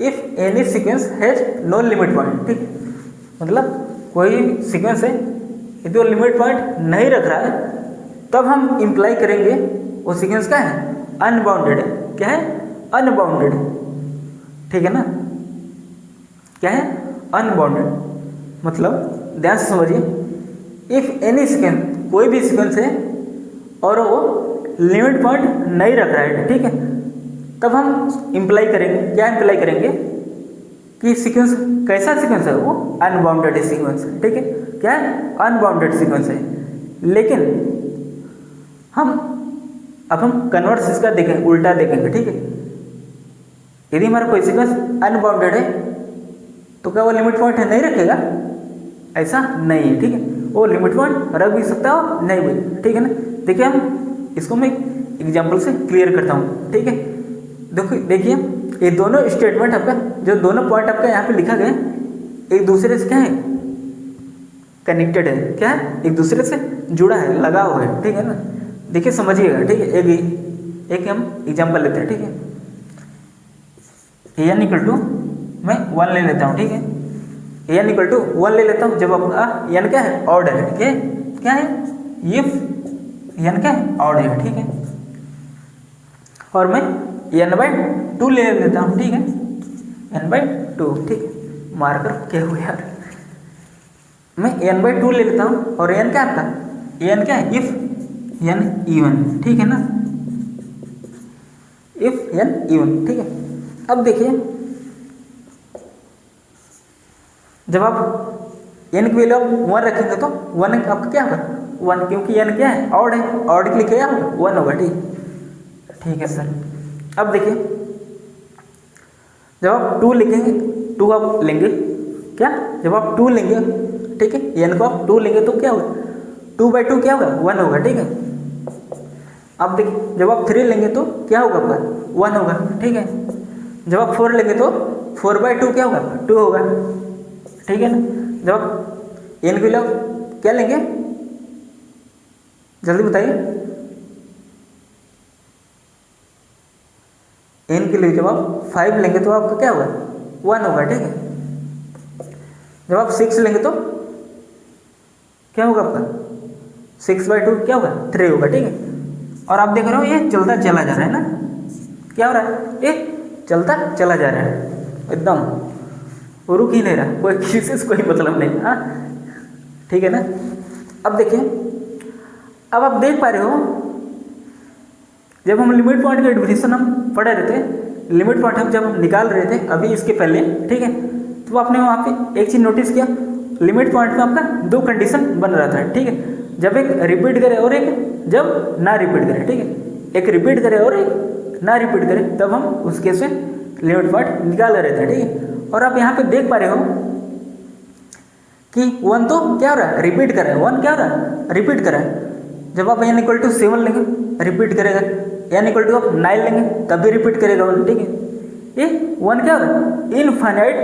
[SPEAKER 1] if any sequence has no limit point, ठीक। मतलब कोई सीक्वेंस है यदि वो लिमिट पॉइंट नहीं रख रहा है तब हम इंप्लाई करेंगे वो सीक्वेंस क्या है, अनबाउंडेड है, क्या है, अनबाउंडेड, ठीक है ना। क्या है, अनबाउंडेड। मतलब ध्यान से समझिए, इफ एनी सीक्वेंस, कोई भी सीक्वेंस है और वो लिमिट पॉइंट नहीं रख रहा है, ठीक है, तब हम इंप्लाई करेंगे, क्या इंप्लाई करेंगे कि सीक्वेंस कैसा सीक्वेंस है, वो अनबाउंडेड सीक्वेंस है, ठीक है। क्या है, अनबाउंडेड सीक्वेंस है। लेकिन अब हम कन्वर्स इसका देखेंगे, उल्टा देखेंगे, ठीक है। यदि हमारा कोई सीक्वेंस अनबाउंडेड है तो क्या वो लिमिट पॉइंट नहीं रखेगा, ऐसा नहीं है, ठीक है। वो लिमिट पॉइंट रख भी सकता है, नहीं भी, ठीक है ना। देखिए हम इसको मैं एग्जांपल से क्लियर करता हूँ, ठीक है। देखिए ये दोनों स्टेटमेंट आपका, जो दोनों पॉइंट आपका यहाँ पे लिखा गया एक दूसरे से क्या है, कनेक्टेड है, क्या है, एक दूसरे से जुड़ा है, लगा हुआ है, ठीक है ना। देखिए समझिएगा, ठीक है। एक हम एग्जांपल लेते हैं, ठीक है। ए एन इक्वल टू, मैं 1 ले लेता हूँ, ठीक है। ए एन इक्वल टू 1 ले लेता हूँ जब आपका एन क्या है, ऑड है, ठीक है। क्या है, इफ एन क्या है, ऑड है, ठीक है। और मैं n/2 ले लेता हूँ, ठीक है, n/2, ठीक है। मार्कर क्या हुआ यार, मैं n/2 ले लेता हूँ और n क्या आपका, n क्या है, इफ n इवन, ठीक है ना, इफ n इवन, ठीक है। अब देखिए जब आप n की वैल्यू आप 1 रखेंगे तो 1 आपका क्या होगा, 1, क्योंकि n क्या है, ऑड है, ऑड के लिए क्या होगा, 1 होगा, ठीक है सर। अब देखिए जब आप 2 लिखेंगे, 2 आप लेंगे क्या, जब आप 2 लेंगे, ठीक है, एन को आप 2 लेंगे तो क्या होगा, 2/2 क्या होगा, 1 होगा, ठीक है। अब देखिए जब आप 3 लेंगे तो क्या होगा आपका, 1 होगा, ठीक है। जब आप 4 लेंगे तो 4/2 क्या होगा, 2 होगा, ठीक है ना। जब आप एन के लिए क्या लेंगे, जल्दी बताइए, एन के लिए जब आप 5 लेंगे तो आपका क्या होगा, 1 होगा, ठीक है। जब आप 6 लेंगे तो क्या होगा आपका, 6/2 क्या होगा, 3 होगा, ठीक है। और आप देख रहे हो ये चलता चला जा रहा है ना, क्या हो रहा है, ये चलता चला जा रहा है एकदम, वो रुक ही नहीं रहा, कोई किसी से कोई मतलब नहीं, हाँ ठीक है ना। अब देखिए, अब आप देख पा रहे हो जब हम लिमिट पॉइंट का डेफिनेशन हम पढ़ रहे थे, लिमिट पॉइंट हम जब हम निकाल रहे थे अभी इसके पहले, ठीक है, तो आपने वहाँ पे एक चीज़ नोटिस किया, लिमिट पॉइंट में आपका 2 कंडीशन बन रहा था, ठीक है। जब एक रिपीट करे और एक जब ना रिपीट करे, ठीक है, एक रिपीट करे और एक ना रिपीट करे, तब हम उस केस में लिमिट पॉइंट निकाल रहे थे, ठीक है। और आप यहाँ पे देख पा रहे हो कि 1 तो क्या हो रहा है, रिपीट कर रहा है, 1 क्या हो रहा है, रिपीट कर रहा है। जब आप n = 7 लेंगे रिपीट करेगा, n = आप 9 लेंगे तब भी रिपीट करेगा 1, ठीक है। ये 1 क्या हो रहा है, इनफाइनाइट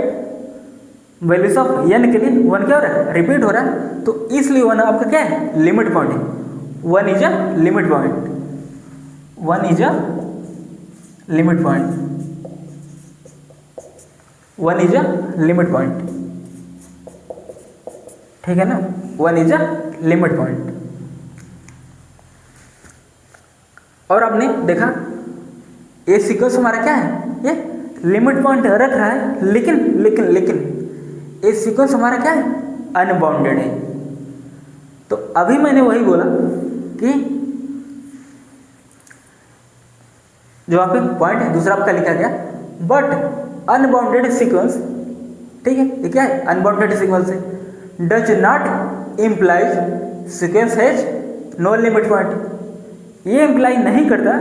[SPEAKER 1] वैल्यूज ऑफ n के लिए 1 क्या हो रहा है, रिपीट हो रहा है, तो इसलिए 1 आपका क्या है, लिमिट पॉइंट है, 1 is a limit point, 1 is a limit point, 1 is a limit point, ठीक है ना, 1 इज अ लिमिट पॉइंट। और आपने देखा ये सीक्वेंस हमारा क्या है, ये लिमिट पॉइंट रख रहा है, लेकिन ये सीक्वेंस हमारा क्या है, अनबाउंडेड है। तो अभी मैंने वही बोला कि जो वहाँ पे पॉइंट है दूसरा आपका लिखा गया, बट अनबाउंडेड सीक्वेंस, ठीक है, ये क्या है, अनबाउंडेड सीक्वेंस है, does not implies sequence has no limit point. ये इम्प्लाई नहीं करता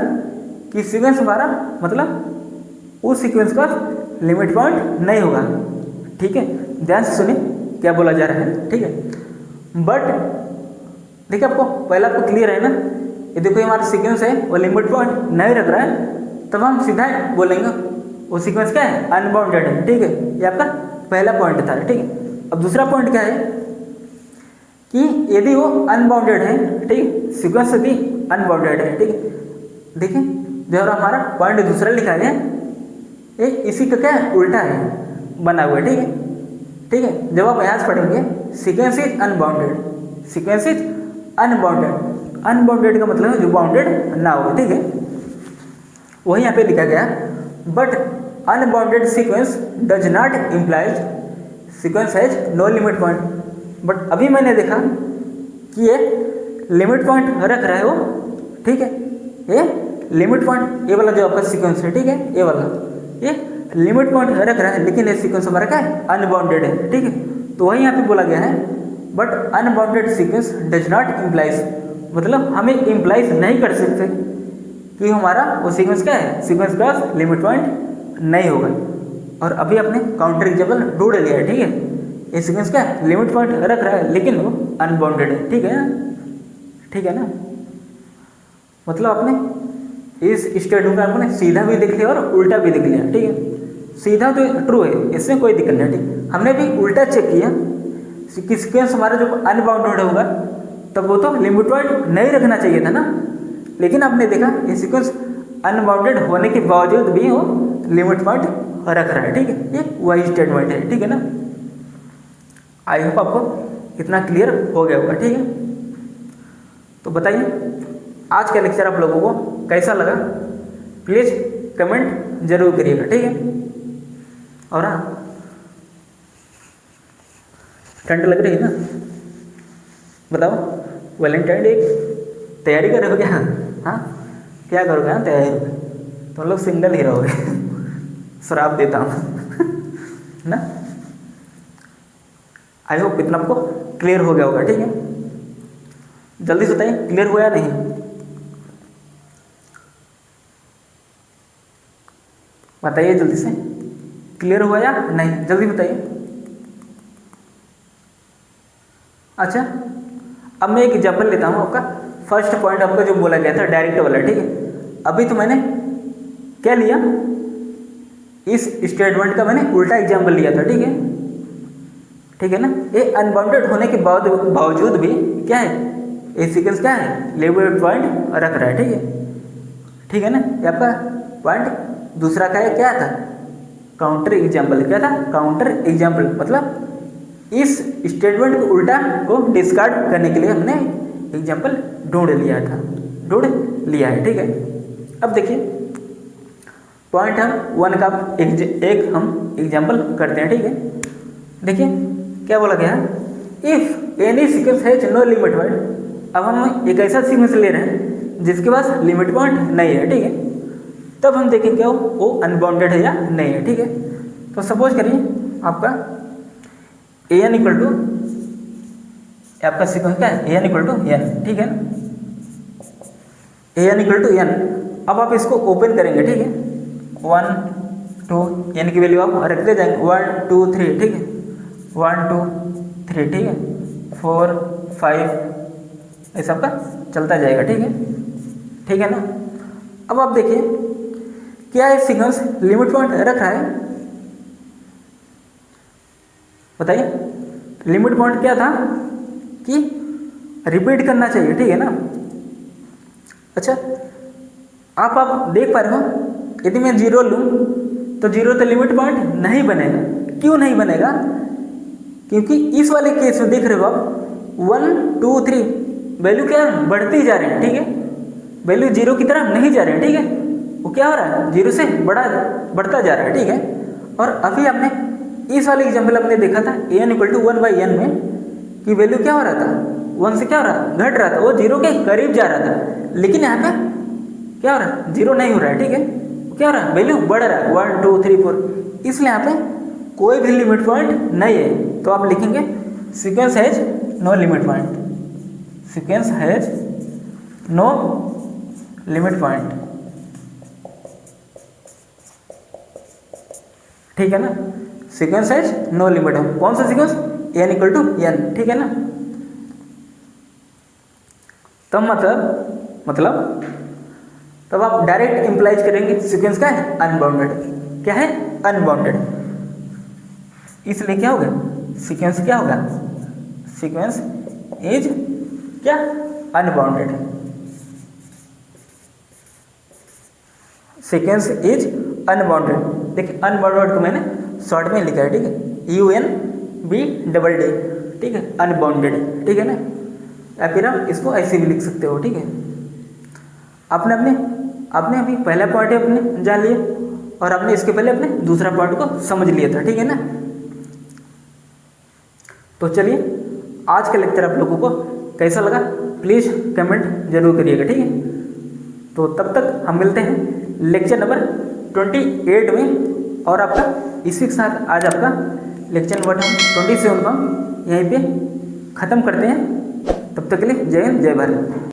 [SPEAKER 1] कि सीक्वेंस हमारा मतलब उस सीक्वेंस का लिमिट पॉइंट नहीं होगा, ठीक है। ध्यान से सुनिए क्या बोला जा रहा है, ठीक है। बट देखिए आपको पहला आपको क्लियर है ना, ये देखो हमारा सीक्वेंस है वो लिमिट पॉइंट नहीं रख रहा है, तब हम सीधा बोलेंगे वो सीक्वेंस क्या है, अनबाउंडेड है, ठीक है। ये आपका पहला पॉइंट था, ठीक है। अब दूसरा पॉइंट क्या है कि यदि वो अनबाउंडेड है, ठीक है, सीक्वेंस यदि अनबाउंडेड है, ठीक है। देखिए जो हमारा पॉइंट दूसरा लिखा है ये इसी का क्या है, उल्टा है बना हुआ है, ठीक है, ठीक है। जब आप यहाँ से पढ़ेंगे sequence is unbounded, sequence is unbounded, unbounded का मतलब है जो बाउंडेड ना हो, ठीक है, वही यहाँ पे लिखा गया। But unbounded sequence does not implies sequence has no limit point. But अभी मैंने देखा कि ये लिमिट पॉइंट रख रहा है वो, ठीक है, ये लिमिट पॉइंट, ये वाला जो आपका सीक्वेंस है, ठीक है, ये वाला ये लिमिट पॉइंट रख रहा है, लेकिन ये सीक्वेंस हमारा क्या है, अनबाउंडेड है, ठीक है। तो वही यहाँ पे बोला गया है, but unbounded sequence does not implies, मतलब हमें इम्प्लाइज नहीं कर सकते कि हमारा वो सीक्वेंस क्या है, सीक्वेंस का लिमिट पॉइंट नहीं होगा। और अभी आपने काउंटर एग्जाम्पल ढूंढ लिया है, ठीक है, ये सीक्वेंस क्या है, लिमिट पॉइंट रख रहा है लेकिन वो अनबाउंडेड है, ठीक है ना, ठीक है ना। मतलब आपने इस स्टेटमेंट में आपने सीधा भी देख लिया और उल्टा भी देख लिया, ठीक है। सीधा तो ट्रू है, इसमें कोई दिक्कत नहीं, ठीक। हमने भी उल्टा चेक किया कि सीक्वेंस हमारा जो अनबाउंडेड होगा तब वो तो लिमिट पॉइंट नहीं रखना चाहिए था ना, लेकिन आपने देखा ये सीक्वेंस अनबाउंडेड होने के बावजूद भी वो लिमिट पॉइंट रख रहा है, ठीक है। ये वही स्टेटमेंट है, ठीक है ना। आई होप आपको इतना क्लियर हो गया होगा, ठीक है। तो बताइए आज का लेक्चर आप लोगों को कैसा लगा, प्लीज़ कमेंट जरूर करिएगा, ठीक है। और हाँ, ठंड लग रही है ना, बताओ वैलेंटाइन डे तैयारी कर रहे हो क्या, हाँ क्या करोगे, हाँ तैयारी, तुम लोग सिंगल ही रहोगे श्राप देता हूँ ना। आई होप इतना आपको क्लियर हो गया होगा, ठीक है। जल्दी से बताइए क्लियर हुआ या नहीं, बताइए जल्दी से। क्लियर हुआ या नहीं, जल्दी बताइए। अच्छा, अब मैं एक एग्जाम्पल लेता हूँ आपका। फर्स्ट पॉइंट आपका जो बोला गया था डायरेक्ट वाला, ठीक है। अभी तो मैंने क्या लिया, इस स्टेटमेंट का मैंने उल्टा एग्जाम्पल लिया था, ठीक है, ठीक है ना। ये अनबाउंडेड होने के बावजूद भी क्या है, ये सीक्वेंस क्या है, लिमिट पॉइंट रख रहा है, ठीक है, ठीक है ना। ये आपका पॉइंट दूसरा का क्या था, काउंटर एग्जाम्पल। क्या था, काउंटर एग्जाम्पल, मतलब इस स्टेटमेंट को उल्टा को डिस्कार्ड करने के लिए हमने एग्जाम्पल ढूंढ लिया है, ठीक है। अब देखिए पॉइंट हम 1 का एक हम एग्जाम्पल करते हैं, ठीक है। देखिए क्या बोला गया, if any sequence has no limit point. अब हम एक ऐसा सीक्वेंस ले रहे हैं जिसके पास लिमिट पॉइंट नहीं है, ठीक है। तब हम देखें क्या वो अनबाउंडेड है या नहीं है, ठीक है। तो सपोज करिए आपका ए एन इक्वल टू, आपका सीक्वेंस क्या है, A N equal to n, ठीक है ना, ए एन इक्वल टू एन। अब आप इसको ओपन करेंगे, ठीक है, 1 2 एन की वैल्यू आप रखते जाएंगे, 1 2 3, ठीक है, 1 2 3, ठीक है, 4 5 ऐसा आपका चलता जाएगा, ठीक है ना। अब आप देखिए क्या ये सीक्वेंस लिमिट पॉइंट रख रहा है, बताइए। लिमिट पॉइंट क्या था कि रिपीट करना चाहिए, ठीक है ना। अच्छा, आप देख पा रहे हो, यदि मैं 0 लूँ तो 0 तो लिमिट पॉइंट नहीं बनेगा। क्यों नहीं बनेगा, क्योंकि इस वाले केस में देख रहे हो आप 1 2 3 वैल्यू क्या बढ़ती जा रही है, ठीक है, वैल्यू 0 की तरफ नहीं जा रही है, ठीक है, वो क्या हो रहा है, 0 से बढ़ता जा रहा है, ठीक है। और अभी आपने इस वाले एग्जाम्पल आपने देखा था ए एन इक्वल टू 1/n में कि वैल्यू क्या हो रहा था, 1 से क्या हो रहा, घट रहा था, वो 0 के करीब जा रहा था। लेकिन यहाँ पे क्या हो रहा है, 0 नहीं हो रहा है, ठीक है, क्या हो रहा है, वैल्यू बढ़ रहा है, 1 2 3 4। इसलिए यहाँ पे कोई भी लिमिट पॉइंट नहीं है। तो आप लिखेंगे sequence has no limit point, sequence has no limit point, ठीक है ना। सीक्वेंस हैज नो लिमिट, कौन सा sequence, n equal to n, ठीक है ना। तब मतलब तब आप डायरेक्ट इंप्लाइज करेंगे सीक्वेंस क्या है, अनबाउंडेड। क्या है, अनबाउंडेड। इसलिए क्या होगा, सीक्वेंस क्या होगा, सीक्वेंस इज क्या, अनबाउंडेड, सीक्वेंस इज अनबाउंडेड। देखिए अनबाउंडेड को मैंने शॉर्ट में लिखा है, ठीक है, UNBDD, ठीक है, अनबाउंडेड, ठीक है ना। या फिर आप इसको ऐसे भी लिख सकते हो, ठीक है। आपने अभी पहला पॉइंट अपने जान लिया और आपने इसके पहले अपने दूसरा पॉइंट को समझ लिया था, ठीक है ना। तो चलिए आज का लेक्चर आप लोगों को कैसा लगा प्लीज़ कमेंट जरूर करिएगा, ठीक है। तो तब तक हम मिलते हैं लेक्चर नंबर 28 में। और आपका इसी के साथ आज आपका लेक्चर नंबर 27 का यहीं पे ख़त्म करते हैं। तब तक के लिए जय हिंद, जय भारत।